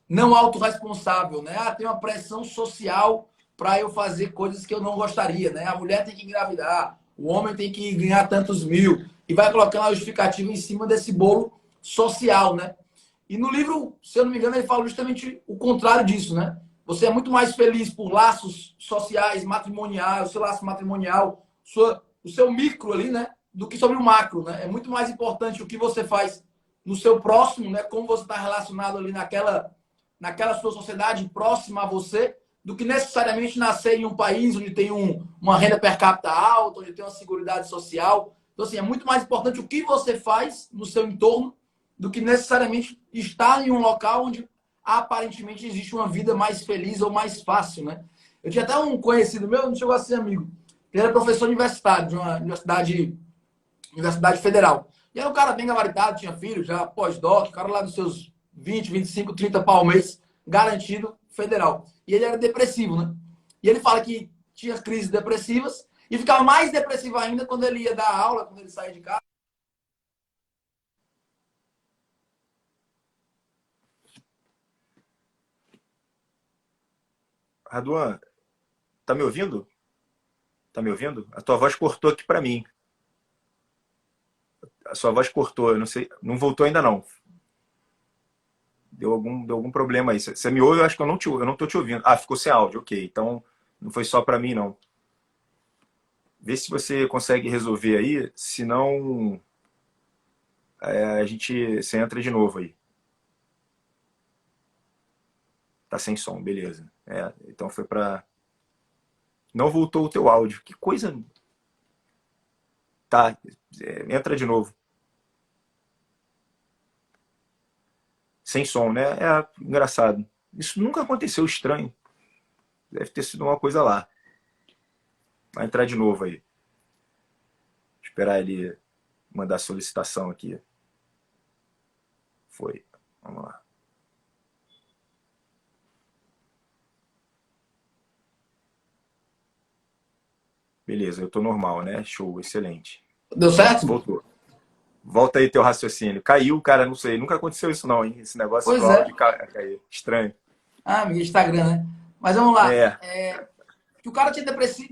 não autorresponsável, né? Ah, tem uma pressão social para eu fazer coisas que eu não gostaria, né? A mulher tem que engravidar, o homem tem que ganhar tantos mil, e vai colocando a justificativa em cima desse bolo social, né? E no livro, se eu não me engano, ele fala justamente o contrário disso, né? Você é muito mais feliz por laços sociais, matrimoniais, o seu laço matrimonial, o seu micro ali, né? Do que sobre o macro, né? É muito mais importante o que você faz no seu próximo, né? Como você está relacionado ali naquela sua sociedade próxima a você, do que necessariamente nascer em um país onde tem uma renda per capita alta, onde tem uma seguridade social. Então, assim, é muito mais importante o que você faz no seu entorno do que necessariamente estar em um local onde aparentemente existe uma vida mais feliz ou mais fácil, né? Eu tinha até um conhecido meu, não chegou a ser amigo, ele era professor universitário de uma universidade federal. E era um cara bem gabaritado, tinha filho, já pós-doc, cara lá dos seus 20, 25, 30 pau ao mês, garantido, federal. E ele era depressivo, né? E ele fala que tinha crises depressivas e ficava mais depressivo ainda quando ele ia dar aula, quando ele saía de casa. Raduan, tá me ouvindo? Tá me ouvindo? A tua voz cortou aqui para mim. A sua voz cortou, eu não sei, não voltou ainda não. Deu algum problema aí. Você me ouve? Eu acho que eu não tô te ouvindo. Ah, ficou sem áudio, ok. Então não foi só para mim não. Vê se você consegue resolver aí, senão você entra de novo aí. Tá sem som, beleza. Então foi para não voltou o teu áudio. Que coisa. Tá, entra de novo. Sem som, né? É engraçado. Isso nunca aconteceu estranho. Deve ter sido uma coisa lá. Vai entrar de novo aí. Esperar ele mandar a solicitação aqui. Foi. Vamos lá. Beleza, eu tô normal, né? Show, excelente. Deu certo? Voltou. Volta aí teu raciocínio. Caiu, cara, não sei. Nunca aconteceu isso não, hein? Esse negócio do Pois é. áudio cair. Estranho. Ah, meu Instagram, né? Mas vamos lá. É, Que o cara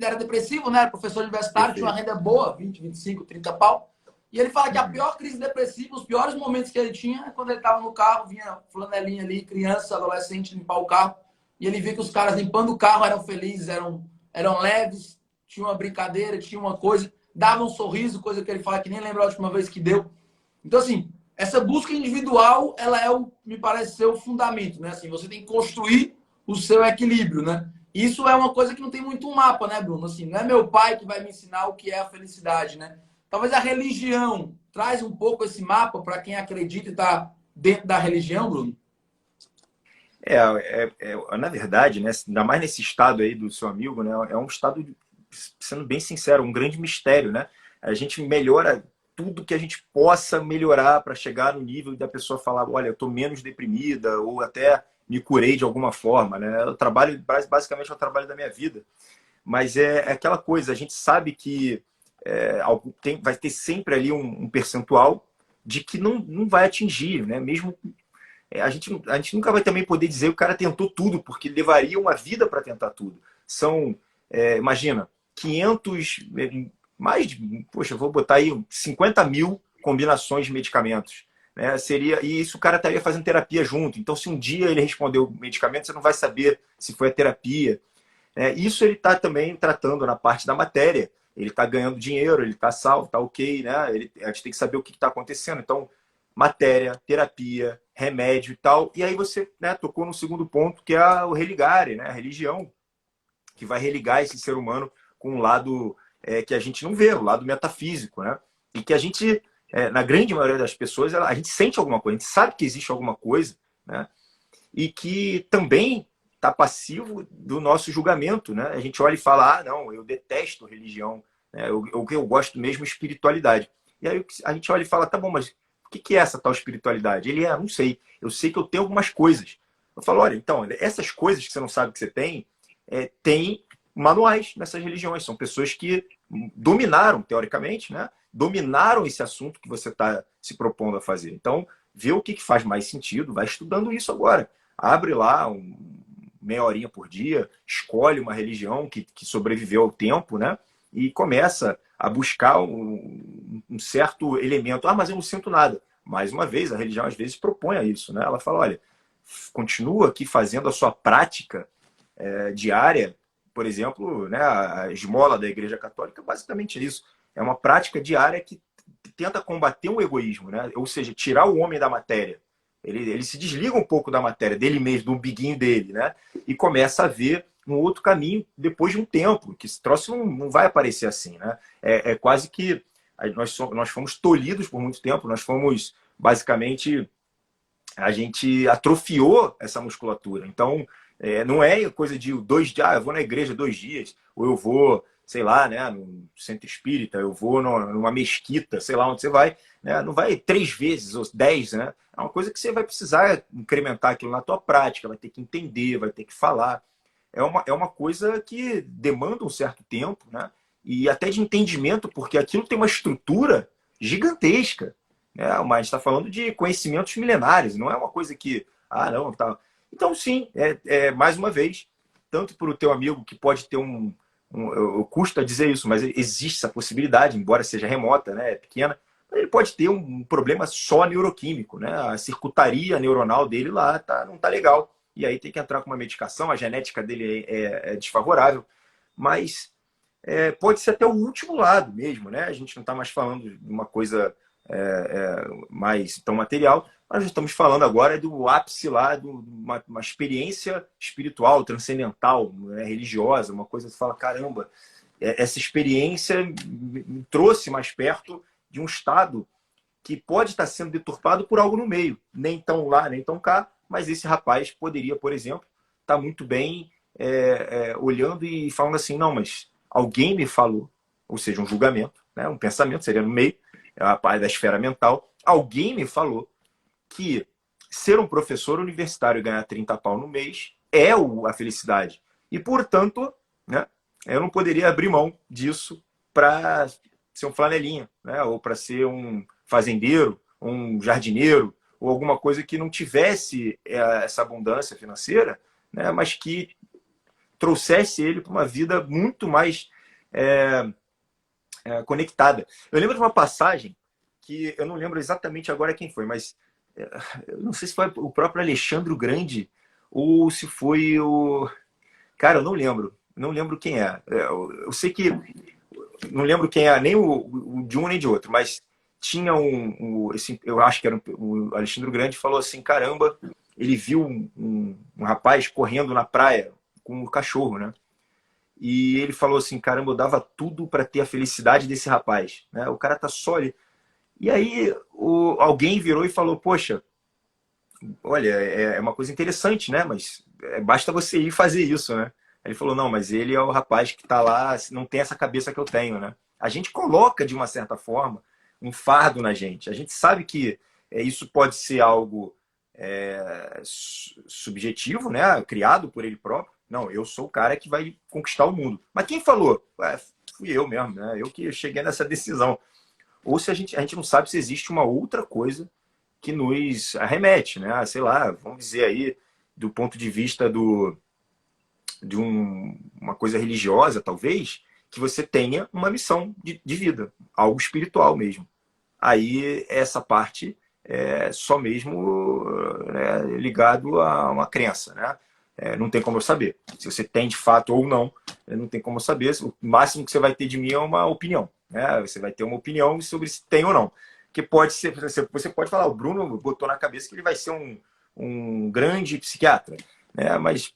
era depressivo, né? Era professor universitário, tinha uma perfeito. renda boa, 20, 25, 30 pau. E ele fala que a pior crise depressiva, os piores momentos que ele tinha é quando ele estava no carro, vinha flanelinha ali, criança, adolescente, limpar o carro. E ele via que os caras limpando o carro eram felizes, eram leves, tinha uma brincadeira, tinha uma coisa, dava um sorriso, coisa que ele fala que nem lembra a última vez que deu. Então, assim, essa busca individual, ela me parece ser o fundamento, né? Assim, você tem que construir o seu equilíbrio, né? Isso é uma coisa que não tem muito um mapa, né, Bruno? Assim, não é meu pai que vai me ensinar o que é a felicidade, né? Talvez a religião traz um pouco esse mapa para quem acredita e está dentro da religião, Bruno. Na verdade, né, ainda mais nesse estado aí do seu amigo, né, é um estado, sendo bem sincero, um grande mistério, né? A gente melhora tudo que a gente possa melhorar para chegar no nível da pessoa falar, olha, eu estou menos deprimida ou até me curei de alguma forma, né? Eu trabalho, basicamente, é o trabalho da minha vida. Mas é aquela coisa, a gente sabe que vai ter sempre ali um percentual de que não vai atingir, né? Mesmo a gente nunca vai também poder dizer que o cara tentou tudo, porque levaria uma vida para tentar tudo. São, imagina, 500, mais de, poxa, eu vou botar aí 50 mil combinações de medicamentos. Né? E isso o cara estaria fazendo terapia junto. Então, se um dia ele respondeu o medicamento, você não vai saber se foi a terapia. Isso ele está também tratando na parte da matéria. Ele está ganhando dinheiro, ele está salvo, está ok, né? A gente tem que saber o que está acontecendo. Então, matéria, terapia, remédio e tal. E aí você, né, tocou no segundo ponto, que é o religare, né? A religião, que vai religar esse ser humano com um lado que a gente não vê, o lado metafísico, né? E que a gente, na grande maioria das pessoas, a gente sente alguma coisa, a gente sabe que existe alguma coisa, né? E que também está passivo do nosso julgamento, né? A gente olha e fala, não, eu detesto religião, né? O que eu gosto mesmo é espiritualidade. E aí a gente olha e fala, tá bom, mas o que é essa tal espiritualidade? Ele não sei. Eu sei que eu tenho algumas coisas. Eu falo, olha, então, essas coisas que você não sabe que você tem manuais nessas religiões. São pessoas que dominaram, teoricamente, né? Dominaram esse assunto que você está se propondo a fazer. Então, vê o que faz mais sentido, vai estudando isso agora. Abre lá meia horinha por dia, escolhe uma religião que sobreviveu ao tempo, né? E começa a buscar um certo elemento. Mas eu não sinto nada. Mais uma vez, a religião às vezes propõe a isso, né? Ela fala, olha, continua aqui fazendo a sua prática diária, por exemplo, né, a esmola da Igreja Católica, basicamente é isso. É uma prática diária que tenta combater o egoísmo, né? Ou seja, tirar o homem da matéria. Ele se desliga um pouco da matéria, dele mesmo, do umbiguinho dele, né? E começa a ver um outro caminho depois de um tempo, que esse troço não vai aparecer assim, né? É quase que nós fomos tolhidos por muito tempo, nós fomos, basicamente, a gente atrofiou essa musculatura. Então, não é coisa de 2 dias, eu vou na igreja 2 dias, ou eu vou, sei lá, né, no centro espírita, eu vou numa mesquita, sei lá onde você vai, né, não vai 3 vezes ou 10, né? É uma coisa que você vai precisar incrementar aquilo na tua prática, vai ter que entender, vai ter que falar. É uma coisa que demanda um certo tempo, né? E até de entendimento, porque aquilo tem uma estrutura gigantesca. Mas a gente está falando de conhecimentos milenares, não é uma coisa que, não, tá. Então, sim, mais uma vez, tanto para o teu amigo que pode ter eu custo a dizer isso, mas existe essa possibilidade, embora seja remota, né, pequena, ele pode ter um problema só neuroquímico, né? A circuitaria neuronal dele lá não tá legal. E aí tem que entrar com uma medicação, a genética dele é desfavorável, mas pode ser até o último lado mesmo, né? A gente não está mais falando de uma coisa mais tão material, nós estamos falando agora do ápice lá, de uma experiência espiritual, transcendental, né, religiosa, uma coisa que você fala, caramba, essa experiência me trouxe mais perto de um estado que pode estar sendo deturpado por algo no meio, nem tão lá, nem tão cá, mas esse rapaz poderia, por exemplo, estar muito bem olhando e falando assim, não, mas alguém me falou, ou seja, um julgamento, né, um pensamento, seria no meio, a parte da esfera mental, alguém me falou que ser um professor universitário e ganhar 30 pau no mês é a felicidade. E, portanto, né, eu não poderia abrir mão disso para ser um flanelinha, né, ou para ser um fazendeiro, um jardineiro, ou alguma coisa que não tivesse essa abundância financeira, né, mas que trouxesse ele para uma vida muito mais conectada. Eu lembro de uma passagem que eu não lembro exatamente agora quem foi, mas eu não sei se foi o próprio Alexandre o Grande ou se foi o... Cara, eu não lembro. Não lembro quem é. Eu sei que... Não lembro quem é, nem o de um nem de outro, mas tinha eu acho que era o Alexandre o Grande, falou assim, caramba, ele viu um rapaz correndo na praia com um cachorro, né? E ele falou assim, caramba, eu dava tudo para ter a felicidade desse rapaz, né? O cara tá só ali. E aí alguém virou e falou, poxa, olha, é uma coisa interessante, né? Mas basta você ir fazer isso, né? Ele falou, não, mas ele é o rapaz que está lá, não tem essa cabeça que eu tenho, né? A gente coloca, de uma certa forma, um fardo na gente. A gente sabe que isso pode ser algo subjetivo, né? Criado por ele próprio. Não, eu sou o cara que vai conquistar o mundo. Mas quem falou? Fui eu mesmo, né? Eu que cheguei nessa decisão. Ou se a gente não sabe se existe uma outra coisa que nos arremete, né? Sei lá, vamos dizer aí, do ponto de vista de uma coisa religiosa, talvez, que você tenha uma missão de vida, algo espiritual mesmo. Aí essa parte é só mesmo ligado a uma crença, né? Não tem como eu saber. Se você tem de fato ou não, não tem como eu saber. O máximo que você vai ter de mim é uma opinião, né? Você vai ter uma opinião sobre se tem ou não. Que pode ser, você pode falar, o Bruno botou na cabeça que ele vai ser um grande psiquiatra, né? Mas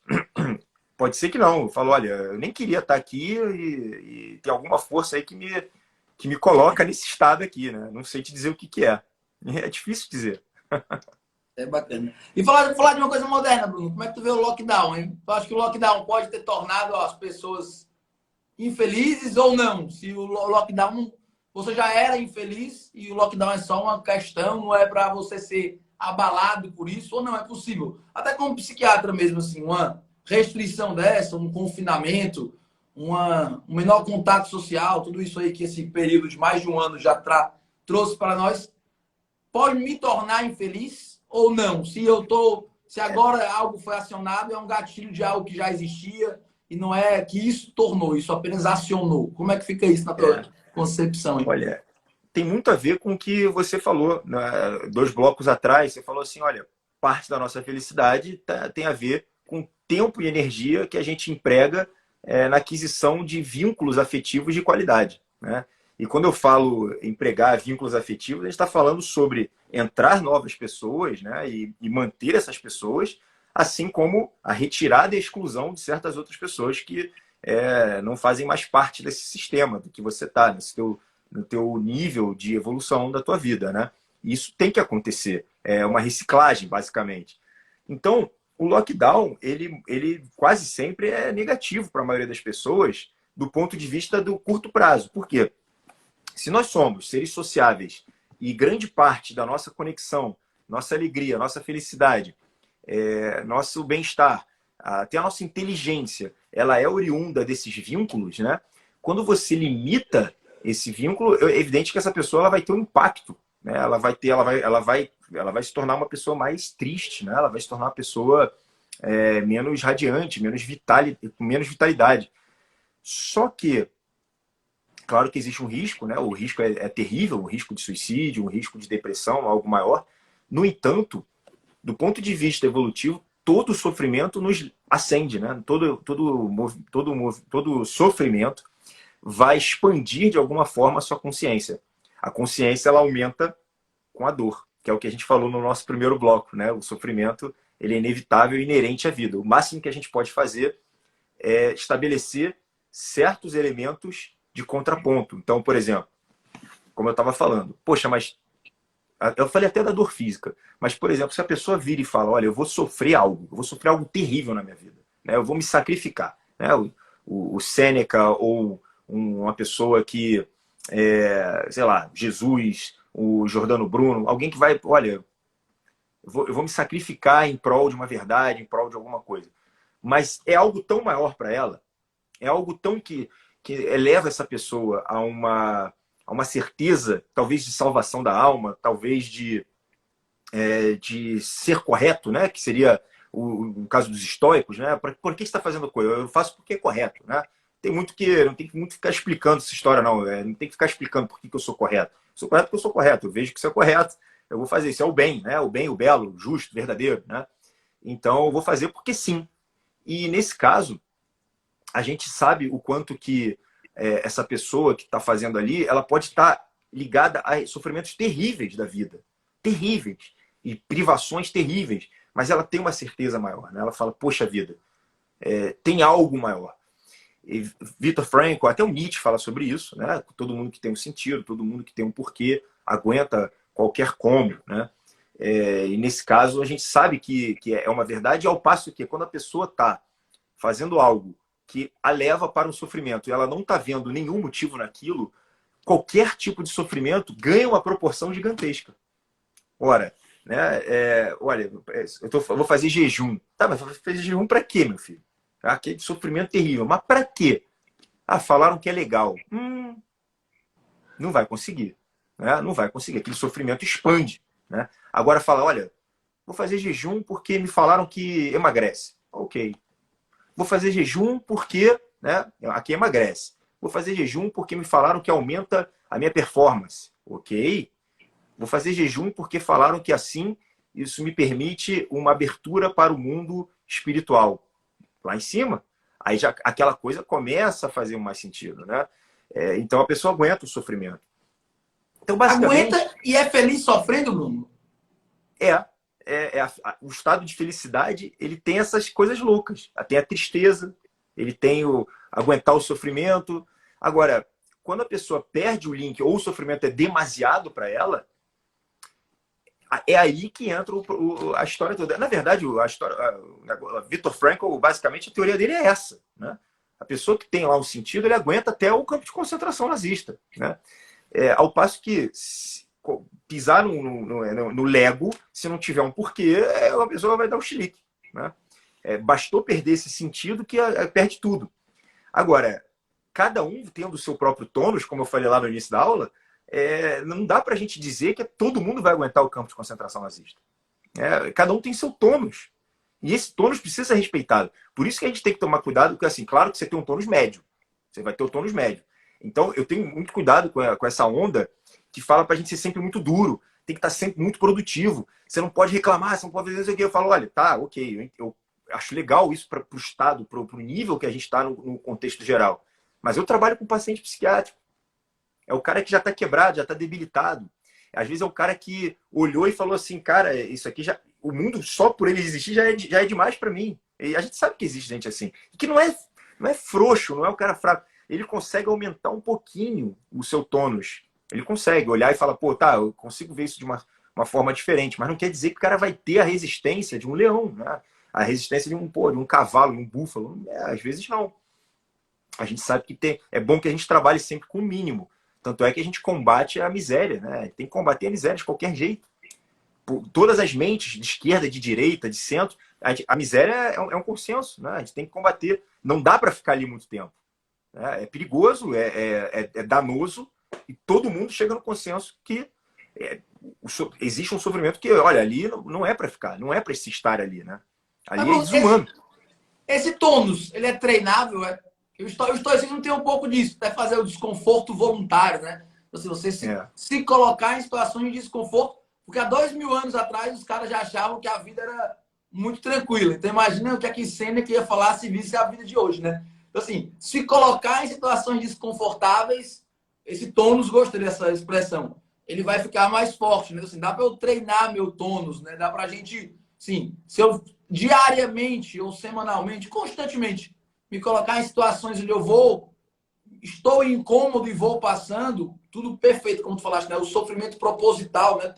pode ser que não. Falou, olha, eu nem queria estar aqui e tem alguma força aí que me coloca nesse estado aqui, né? Não sei te dizer o que é. É difícil dizer. É bacana. E falar de uma coisa moderna, Bruno, como é que tu vê o lockdown, hein? Tu acha que o lockdown pode ter tornado as pessoas infelizes ou não? Se o lockdown, você já era infeliz e o lockdown é só uma questão, não é para você ser abalado por isso, ou não é possível? Até como psiquiatra mesmo, assim, uma restrição dessa, um confinamento, um menor contato social, tudo isso aí que esse período de mais de um ano já trouxe para nós, pode me tornar infeliz ou não? Se agora algo foi acionado, é um gatilho de algo que já existia e não é que isso tornou, isso apenas acionou. Como é que fica isso na tua É, concepção, hein? olha, tem muito a ver com o que você falou, né? 2 blocos atrás. Você falou assim, olha, parte da nossa felicidade tem a ver com o tempo e energia que a gente emprega na aquisição de vínculos afetivos de qualidade, né? E quando eu falo empregar vínculos afetivos, a gente está falando sobre entrar novas pessoas, né, e manter essas pessoas, assim como a retirada e a exclusão de certas outras pessoas que não fazem mais parte desse sistema do que você está, no teu nível de evolução da tua vida, né? Isso tem que acontecer. É uma reciclagem, basicamente. Então, o lockdown, ele quase sempre é negativo para a maioria das pessoas do ponto de vista do curto prazo. Por quê? Se nós somos seres sociáveis e grande parte da nossa conexão, nossa alegria, nossa felicidade, nosso bem-estar, até a nossa inteligência, ela é oriunda desses vínculos, né? Quando você limita esse vínculo, é evidente que essa pessoa ela vai ter um impacto, né? Ela vai se tornar uma pessoa mais triste, né? Ela vai se tornar uma pessoa menos radiante, menos vitalidade. Só que claro que existe um risco, né? O risco é terrível, um risco de suicídio, um risco de depressão, algo maior. No entanto, do ponto de vista evolutivo, todo sofrimento nos acende, né? Todo sofrimento vai expandir de alguma forma a sua consciência. A consciência ela aumenta com a dor, que é o que a gente falou no nosso primeiro bloco, né? O sofrimento ele é inevitável e inerente à vida. O máximo que a gente pode fazer é estabelecer certos elementos de contraponto. Então, por exemplo, como eu estava falando, poxa, mas eu falei até da dor física, mas, por exemplo, se a pessoa vira e fala, olha, eu vou sofrer algo terrível na minha vida, né? Eu vou me sacrificar, né? O Sêneca ou uma pessoa que, sei lá, Jesus, o Jordano Bruno, alguém que vai, olha, eu vou me sacrificar em prol de uma verdade, em prol de alguma coisa. Mas é algo tão maior para ela, é algo tão que eleva essa pessoa a uma certeza, talvez de salvação da alma, talvez de ser correto, né? Que seria o caso dos estoicos, né? Por que você está fazendo coisa? Eu faço porque é correto, né? Não tem que muito ficar explicando essa história, não. Não tem que ficar explicando por que eu sou correto. Eu sou correto porque eu sou correto. Eu vejo que isso é correto. Eu vou fazer. Isso é o bem, né? O bem, o belo, o justo, o verdadeiro, né? Então, eu vou fazer porque sim. E nesse caso, a gente sabe o quanto que essa pessoa que está fazendo ali, ela pode estar ligada a sofrimentos terríveis da vida. Terríveis. E privações terríveis. Mas ela tem uma certeza maior, né? Ela fala, poxa vida, tem algo maior. E Viktor Frankl, até o Nietzsche fala sobre isso, né? Todo mundo que tem um sentido, todo mundo que tem um porquê, aguenta qualquer como, né? E nesse caso, a gente sabe que é uma verdade, ao passo que quando a pessoa está fazendo algo que a leva para um sofrimento e ela não está vendo nenhum motivo naquilo, qualquer tipo de sofrimento ganha uma proporção gigantesca. Ora, né, olha, eu vou fazer jejum. Tá, mas fazer jejum para quê, meu filho? Aquele sofrimento terrível. Mas para quê? Ah, falaram que é legal. Não vai conseguir. Né? Não vai conseguir. Aquele sofrimento expande. Né? Agora fala, olha, vou fazer jejum porque me falaram que emagrece. Ok. Vou fazer jejum porque, né, aqui emagrece. Vou fazer jejum porque me falaram que aumenta a minha performance. Ok. Vou fazer jejum porque falaram que assim isso me permite uma abertura para o mundo espiritual. Lá em cima, aí já aquela coisa começa a fazer mais sentido, né? Então a pessoa aguenta o sofrimento. Então, basicamente. Aguenta e é feliz sofrendo, Bruno? O estado de felicidade, ele tem essas coisas loucas. Tem a tristeza, ele tem o aguentar o sofrimento. Agora, quando a pessoa perde o link ou o sofrimento é demasiado para ela, é aí que entra a história toda. Na verdade, a Viktor Frankl, basicamente, a teoria dele é essa. Né? A pessoa que tem lá um sentido, ele aguenta até o campo de concentração nazista. Né? Ao passo que pisar no Lego, se não tiver um porquê, a pessoa vai dar um chilique. Né? Bastou perder esse sentido que perde tudo. Agora, cada um tendo o seu próprio tônus, como eu falei lá no início da aula, não dá para a gente dizer que todo mundo vai aguentar o campo de concentração nazista. Cada um tem seu tônus. E esse tônus precisa ser respeitado. Por isso que a gente tem que tomar cuidado, porque, assim, claro que você tem um tônus médio. Você vai ter o tônus médio. Então, eu tenho muito cuidado com essa onda que fala para a gente ser sempre muito duro, tem que estar sempre muito produtivo. Você não pode reclamar, você não pode fazer isso aqui. Eu falo, olha, tá, ok, eu acho legal isso para o estado, para o nível que a gente está no contexto geral. Mas eu trabalho com paciente psiquiátrico. É o cara que já está quebrado, já está debilitado. Às vezes é o cara que olhou e falou assim, cara, isso aqui já, o mundo só por ele existir já é demais para mim. E a gente sabe que existe gente assim, que não é frouxo, não é o cara fraco. Ele consegue aumentar um pouquinho o seu tônus. Ele consegue olhar e falar, pô, tá, eu consigo ver isso de uma forma diferente, mas não quer dizer que o cara vai ter a resistência de um leão, né? A resistência de um cavalo, de um búfalo. Às vezes não. A gente sabe que é bom que a gente trabalhe sempre com o mínimo. Tanto é que a gente combate a miséria, né? Tem que combater a miséria de qualquer jeito. Por todas as mentes, de esquerda, de direita, de centro, a miséria é um consenso, né? A gente tem que combater. Não dá para ficar ali muito tempo. Né? É perigoso, é danoso, e todo mundo chega no consenso que existe um sofrimento que, olha, ali não é para ficar, não é para se estar ali, né? Ali é desumano. Esse tônus, ele é treinável, é? O estoicismo tem um pouco disso, até fazer o desconforto voluntário, né? Assim, você se colocar em situações de desconforto, porque há 2000 anos atrás os caras já achavam que a vida era muito tranquila. Então imagina o que aqui Sêneca ia falar se visse a vida de hoje, né? Então, assim, se colocar em situações desconfortáveis, esse tônus, gostei dessa expressão, ele vai ficar mais forte, né? Assim, dá para eu treinar meu tônus, né? Dá para a gente, sim, se eu diariamente ou semanalmente, constantemente, me colocar em situações onde estou incômodo e vou passando, tudo perfeito, como tu falaste, né? O sofrimento proposital, né?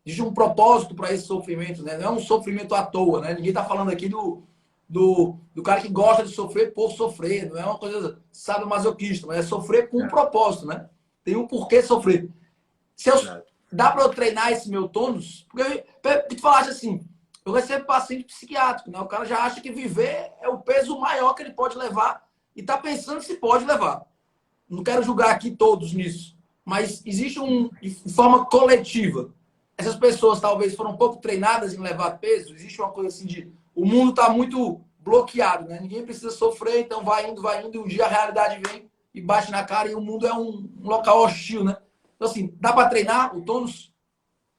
Existe um propósito para esse sofrimento, né? Não é um sofrimento à toa, né? Ninguém está falando aqui do cara que gosta de sofrer por sofrer, não é uma coisa sadomasoquista, mas é sofrer com um propósito, né? Tem um porquê sofrer. Dá para eu treinar esse meu tônus? Porque tu falaste assim, eu recebo paciente psiquiátrico, né? O cara já acha que viver é o peso maior que ele pode levar e tá pensando se pode levar. Não quero julgar aqui todos nisso, mas existe de forma coletiva. Essas pessoas talvez foram um pouco treinadas em levar peso. Existe uma coisa assim de o mundo está muito bloqueado, né? Ninguém precisa sofrer, então vai indo, e um dia a realidade vem e bate na cara e o mundo é um local hostil, né? Então assim, dá para treinar o tônus?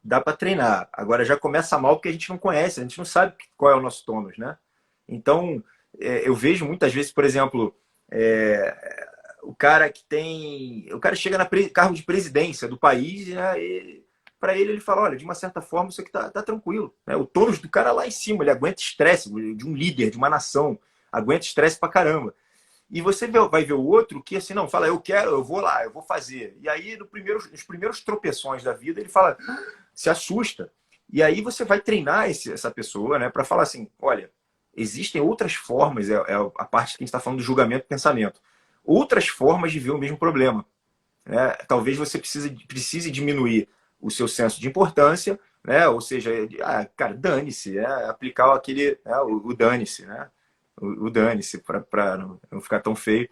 Dá para treinar. Agora já começa mal porque a gente não conhece, a gente não sabe qual é o nosso tônus, né? Então, eu vejo muitas vezes, por exemplo, o cara chega na cargo de presidência do país, né, e para ele fala, olha, de uma certa forma isso aqui tá tranquilo. Né? O tônus do cara lá em cima, ele aguenta estresse de um líder, de uma nação, aguenta estresse pra caramba. E você vai ver o outro que assim, não, fala, eu vou lá, eu vou fazer. E aí, nos primeiros tropeções da vida, ele fala, se assusta. E aí você vai treinar essa pessoa, né, para falar assim, olha, existem outras formas, é a parte que a gente está falando do julgamento e pensamento, outras formas de ver o mesmo problema. Né? Talvez você precise diminuir o seu senso de importância, né? Ou seja, cara, dane-se, aplicar aquele, o dane-se, né? O dane-se, para não ficar tão feio.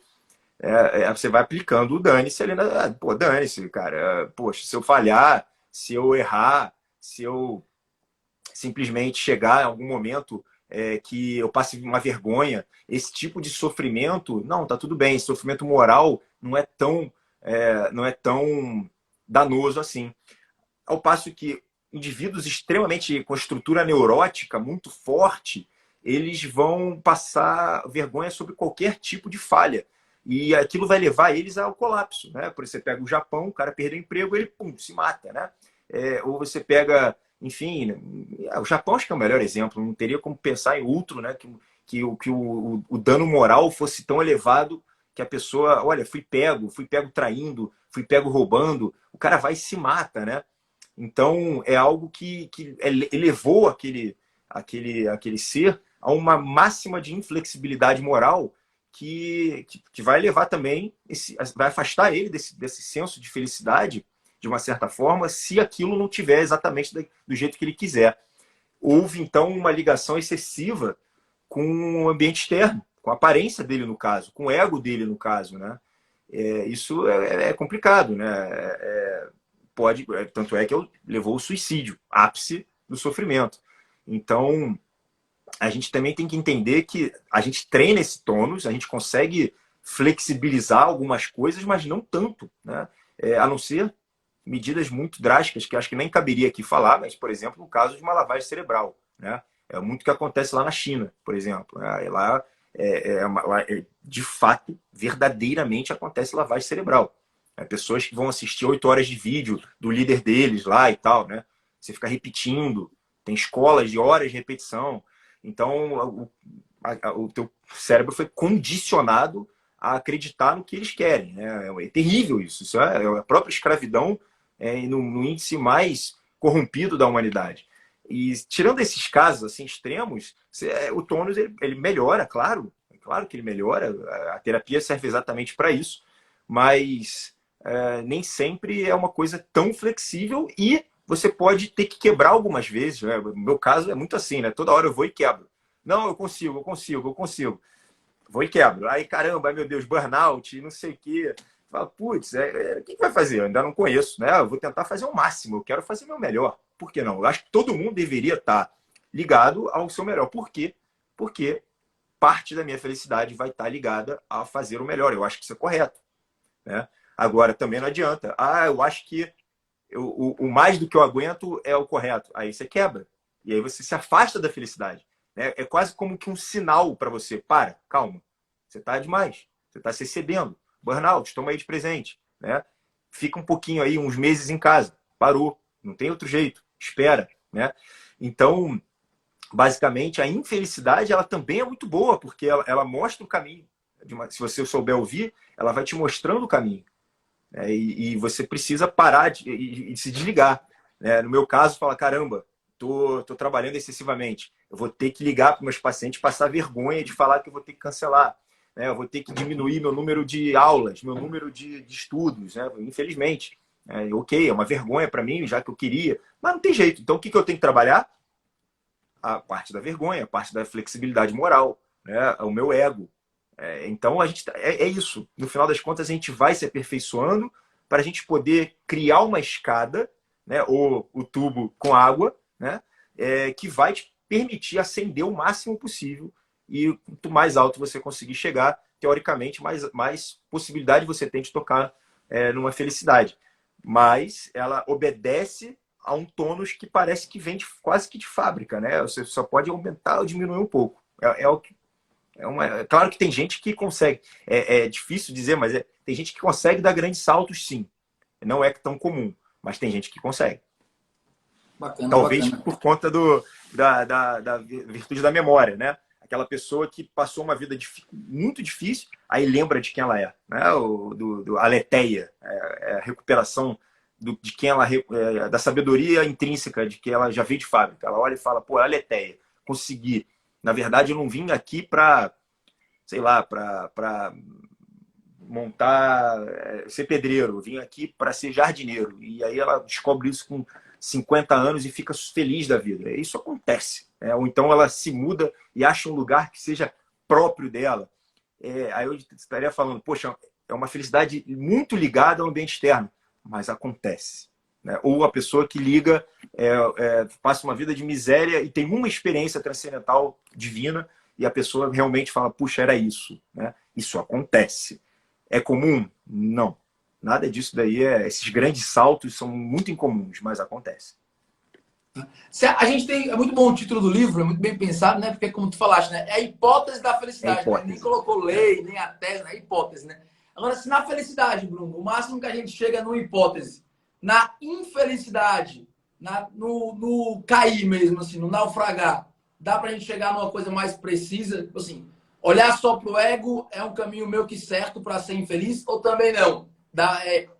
Você vai aplicando o dane-se ali, pô, dane-se, cara. Poxa, se eu falhar, se eu errar, se eu simplesmente chegar em algum momento que eu passe uma vergonha, esse tipo de sofrimento, não, tá tudo bem, esse sofrimento moral não é tão danoso assim. Ao passo que indivíduos extremamente com estrutura neurótica muito forte, eles vão passar vergonha sobre qualquer tipo de falha. E aquilo vai levar eles ao colapso. Né? Por isso, você pega o Japão, o cara perdeu o emprego, ele pum, se mata. Né? Ou você pega, enfim, o Japão acho que é o melhor exemplo. Não teria como pensar em outro, né? Que o dano moral fosse tão elevado que a pessoa, olha, fui pego traindo, fui pego roubando, o cara vai e se mata, né? Então, é algo que elevou aquele ser a uma máxima de inflexibilidade moral que vai levar também, vai afastar ele desse senso de felicidade, de uma certa forma, se aquilo não tiver exatamente do jeito que ele quiser. Houve, então, uma ligação excessiva com o ambiente externo, com a aparência dele, no caso, com o ego dele, no caso, né? Isso é complicado, né? Tanto é que levou ao suicídio, ápice do sofrimento. Então, a gente também tem que entender que a gente treina esse tônus, a gente consegue flexibilizar algumas coisas, mas não tanto, né? A não ser medidas muito drásticas, que acho que nem caberia aqui falar, mas, por exemplo, no caso de uma lavagem cerebral, né? É muito que acontece lá na China, por exemplo. Né? Lá, de fato, verdadeiramente acontece lavagem cerebral. Pessoas que vão assistir 8 horas de vídeo do líder deles lá e tal, né? Você fica repetindo, tem escolas de horas de repetição. Então, o teu cérebro foi condicionado a acreditar no que eles querem. Né? É terrível isso. Isso é a própria escravidão no índice mais corrompido da humanidade. E tirando esses casos assim extremos, o tônus ele melhora, claro que ele melhora. A terapia serve exatamente para isso, mas nem sempre é uma coisa tão flexível e você pode ter que quebrar algumas vezes. Né? No meu caso é muito assim, né? Toda hora eu vou e quebro. Não, eu consigo. Vou e quebro. Aí, caramba, meu Deus, burnout, não sei o quê. Fala, putz, o que vai fazer? Eu ainda não conheço, né? Eu vou tentar fazer o máximo, eu quero fazer o meu melhor. Por que não? Eu acho que todo mundo deveria estar ligado ao seu melhor. Por quê? Porque parte da minha felicidade vai estar ligada a fazer o melhor. Eu acho que isso é correto. Né? Agora, também não adianta. Eu acho que o mais do que eu aguento é o correto. Aí você quebra. E aí você se afasta da felicidade. Né? É quase como que um sinal para você. Calma. Você está demais. Você está se excedendo. Burnout, toma aí de presente. Né? Fica um pouquinho aí, uns meses em casa. Parou. Não tem outro jeito. Espera. Né? Então, basicamente, a infelicidade ela também é muito boa, porque ela mostra o caminho. Se você souber ouvir, ela vai te mostrando o caminho. E você precisa parar de se desligar. Né? No meu caso, fala, caramba, tô trabalhando excessivamente. Eu vou ter que ligar para meus pacientes, passar vergonha de falar que eu vou ter que cancelar. Né? Eu vou ter que diminuir meu número de aulas, meu número de estudos, né? Infelizmente. Ok, é uma vergonha para mim, já que eu queria, mas não tem jeito. Então, o que eu tenho que trabalhar? A parte da vergonha, a parte da flexibilidade moral, né? O meu ego. Então, é isso. No final das contas, a gente vai se aperfeiçoando para a gente poder criar uma escada, né? Ou o tubo com água, né? Que vai te permitir ascender o máximo possível. E quanto mais alto você conseguir chegar, teoricamente, mais possibilidade você tem de tocar numa felicidade. Mas ela obedece a um tônus que parece que vem quase que de fábrica, né? Você só pode aumentar ou diminuir um pouco. Claro que tem gente que consegue. É difícil dizer, mas tem gente que consegue dar grandes saltos, sim. Não é tão comum, mas tem gente que consegue. Bacana, Talvez bacana. por conta da virtude da memória, né? Aquela pessoa que passou uma vida muito difícil, aí lembra de quem ela é. Né? A aletheia, a recuperação de quem ela da sabedoria intrínseca de que ela já veio de fábrica. Ela olha e fala, pô, Aletheia, consegui. Na verdade, eu não vim aqui para, sei lá, para montar, ser pedreiro, eu vim aqui para ser jardineiro. E aí ela descobre isso com 50 anos e fica feliz da vida. Isso acontece. Ou então ela se muda e acha um lugar que seja próprio dela. Aí eu estaria falando, poxa, é uma felicidade muito ligada ao ambiente externo, mas acontece. Né? Ou a pessoa que liga, passa uma vida de miséria e tem uma experiência transcendental divina e a pessoa realmente fala, puxa, era isso. Né? Isso acontece. É comum? Não. Nada disso daí, esses grandes saltos são muito incomuns, mas acontece. A gente tem, é muito bom o título do livro, é muito bem pensado, né? Porque, como tu falaste, né? É a hipótese da felicidade, hipótese. Né? Nem colocou lei, nem a tese, né? É hipótese, né? Agora, se na felicidade, Bruno, o máximo que a gente chega numa hipótese, na infelicidade, no cair mesmo, assim, no naufragar, dá pra gente chegar numa coisa mais precisa, assim, olhar só pro ego é um caminho meio que certo para ser infeliz, ou também não?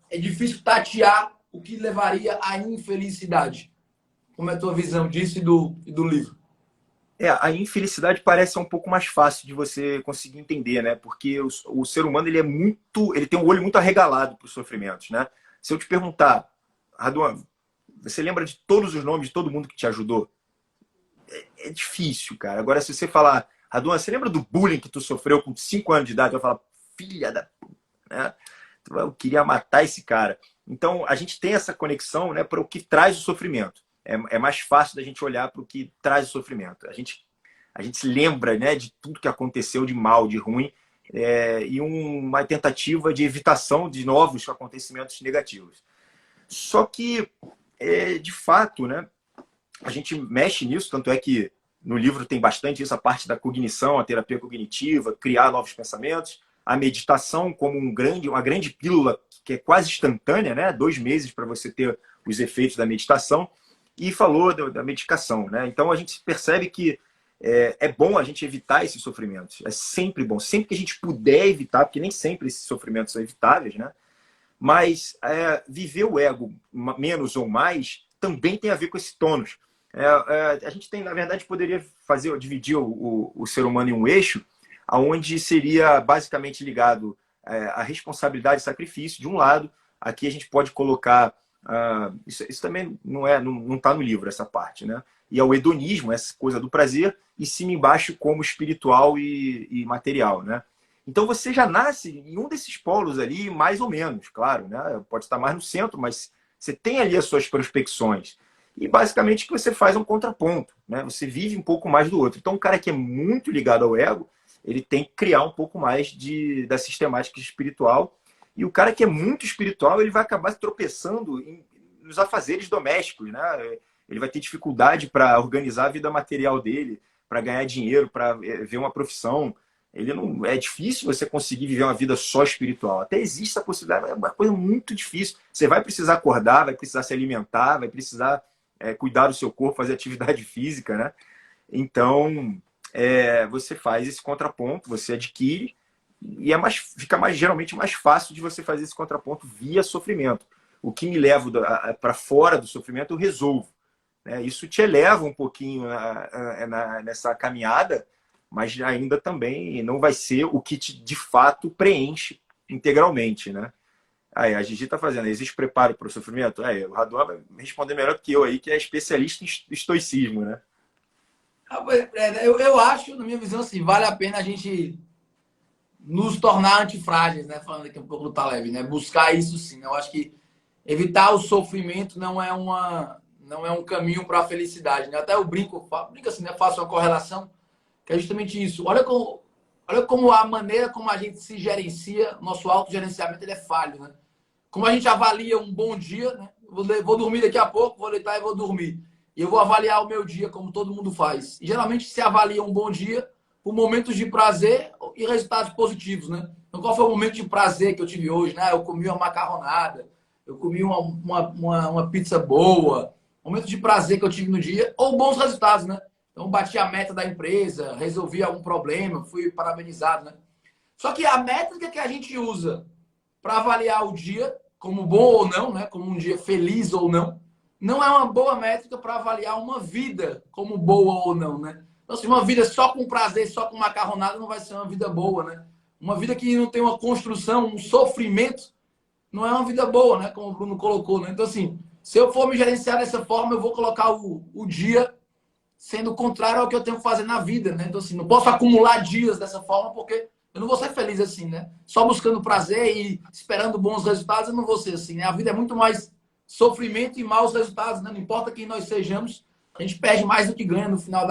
É difícil tatear o que levaria à infelicidade. Como é a tua visão disso e do livro? A infelicidade parece um pouco mais fácil de você conseguir entender, né? Porque o ser humano ele tem um olho muito arregalado para os sofrimentos, né? Se eu te perguntar, Raduan, você lembra de todos os nomes de todo mundo que te ajudou? É difícil, cara. Agora, se você falar, Raduan, você lembra do bullying que tu sofreu com 5 anos de idade? Eu vou falar, filha da... Né? Eu queria matar esse cara. Então, a gente tem essa conexão, né, para o que traz o sofrimento. É mais fácil da gente olhar para o que traz o sofrimento. A gente se lembra, né, de tudo que aconteceu de mal, de ruim, e uma tentativa de evitação de novos acontecimentos negativos. Só que, de fato, né, a gente mexe nisso, tanto é que no livro tem bastante isso, a parte da cognição, a terapia cognitiva, criar novos pensamentos, a meditação como uma grande pílula que é quase instantânea, né, 2 meses para você ter os efeitos da meditação, e falou da medicação. Né? Então a gente percebe que é bom a gente evitar esses sofrimentos. É sempre bom. Sempre que a gente puder evitar, porque nem sempre esses sofrimentos são evitáveis, né? Mas viver o ego menos ou mais também tem a ver com esse tônus. A gente tem, na verdade, poderia dividir o ser humano em um eixo, onde seria basicamente ligado a responsabilidade e sacrifício, de um lado. Aqui a gente pode colocar... isso também não está no livro, essa parte, né? E ao hedonismo, essa coisa do prazer, e cima e embaixo como espiritual e material, né? Então você já nasce em um desses polos ali, mais ou menos, claro, né? Pode estar mais no centro, mas você tem ali as suas prospecções. E basicamente o que você faz é um contraponto, né? Você vive um pouco mais do outro. Então um cara que é muito ligado ao ego, ele tem que criar um pouco mais da sistemática espiritual. E o cara que é muito espiritual, ele vai acabar tropeçando nos afazeres domésticos, né? Ele vai ter dificuldade para organizar a vida material dele, para ganhar dinheiro, para ver uma profissão. É difícil você conseguir viver uma vida só espiritual. Até existe essa possibilidade, mas é uma coisa muito difícil. Você vai precisar acordar, vai precisar se alimentar, vai precisar cuidar do seu corpo, fazer atividade física, né? Então, você faz esse contraponto, você adquire, e fica geralmente mais fácil de você fazer esse contraponto via sofrimento. O que me leva para fora do sofrimento, eu resolvo. Né? Isso te eleva um pouquinho nessa caminhada, mas ainda também não vai ser o que de fato preenche integralmente. Né? Aí, a Gigi está fazendo, existe preparo para o sofrimento? O Raduan vai responder melhor do que eu aí, que é especialista em estoicismo. Né? Eu acho, na minha visão, assim, vale a pena a gente nos tornar antifrágeis, né? Falando aqui um pouco do Taleb, né? Buscar isso sim. Né? Eu acho que evitar o sofrimento não é um caminho para a felicidade. Né? Até eu brinco assim, né? Faço uma correlação, que é justamente isso. Olha como a maneira como a gente se gerencia, nosso autogerenciamento, ele é falho, né? Como a gente avalia um bom dia, né? Vou dormir daqui a pouco, vou deitar e vou dormir. E eu vou avaliar o meu dia como todo mundo faz. E geralmente se avalia um bom dia por momentos de prazer e resultados positivos, né? Então, qual foi o momento de prazer que eu tive hoje? Né? Eu comi uma macarronada, eu comi uma pizza boa, momento de prazer que eu tive no dia, ou bons resultados, né? Então, bati a meta da empresa, resolvi algum problema, fui parabenizado, né? Só que a métrica que a gente usa para avaliar o dia como bom ou não, né? Como um dia feliz ou não, não é uma boa métrica para avaliar uma vida como boa ou não, né? Então, assim, uma vida só com prazer, só com macarronada não vai ser uma vida boa, né? Uma vida que não tem uma construção, um sofrimento, não é uma vida boa, né? Como o Bruno colocou, né? Então, assim, se eu for me gerenciar dessa forma, eu vou colocar o dia sendo contrário ao que eu tenho que fazer na vida, né? Então, assim, não posso acumular dias dessa forma, porque eu não vou ser feliz assim, né? Só buscando prazer e esperando bons resultados, eu não vou ser assim, né? A vida é muito mais sofrimento e maus resultados, né? Não importa quem nós sejamos, a gente perde mais do que ganha no final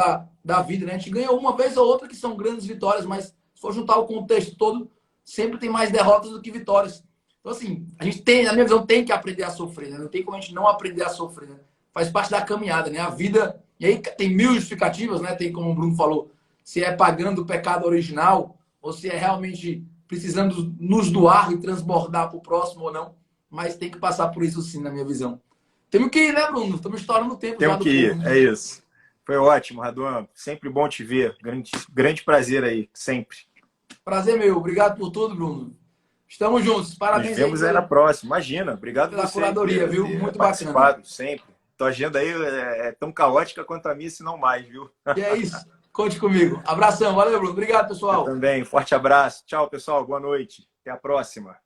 da vida, né? A gente ganha uma vez ou outra que são grandes vitórias, mas se for juntar o contexto todo, sempre tem mais derrotas do que vitórias. Então, assim, a gente tem, na minha visão, tem que aprender a sofrer, né? Não tem como a gente não aprender a sofrer, né? Faz parte da caminhada, né? A vida. E aí tem mil justificativas, né? Tem, como o Bruno falou, se é pagando o pecado original, ou se é realmente precisando nos doar e transbordar para o próximo ou não. Mas tem que passar por isso sim, na minha visão. Temos que ir, né, Bruno? Estamos estourando o tempo já Temos do que povo, ir, né? é isso. Foi ótimo, Raduan. Sempre bom te ver. Grande prazer aí, sempre. Prazer meu. Obrigado por tudo, Bruno. Estamos juntos. Nos Parabéns aí vemos aí na próxima. Imagina, obrigado pela você aí curadoria, por viu? ter Muito bacana. participado sempre. Tua agenda aí é tão caótica quanto a minha, se não mais, viu? E é isso. Conte comigo. Abração. Valeu, Bruno. Obrigado, Eu pessoal. também. Forte abraço. Tchau, pessoal. Boa noite. Até a próxima.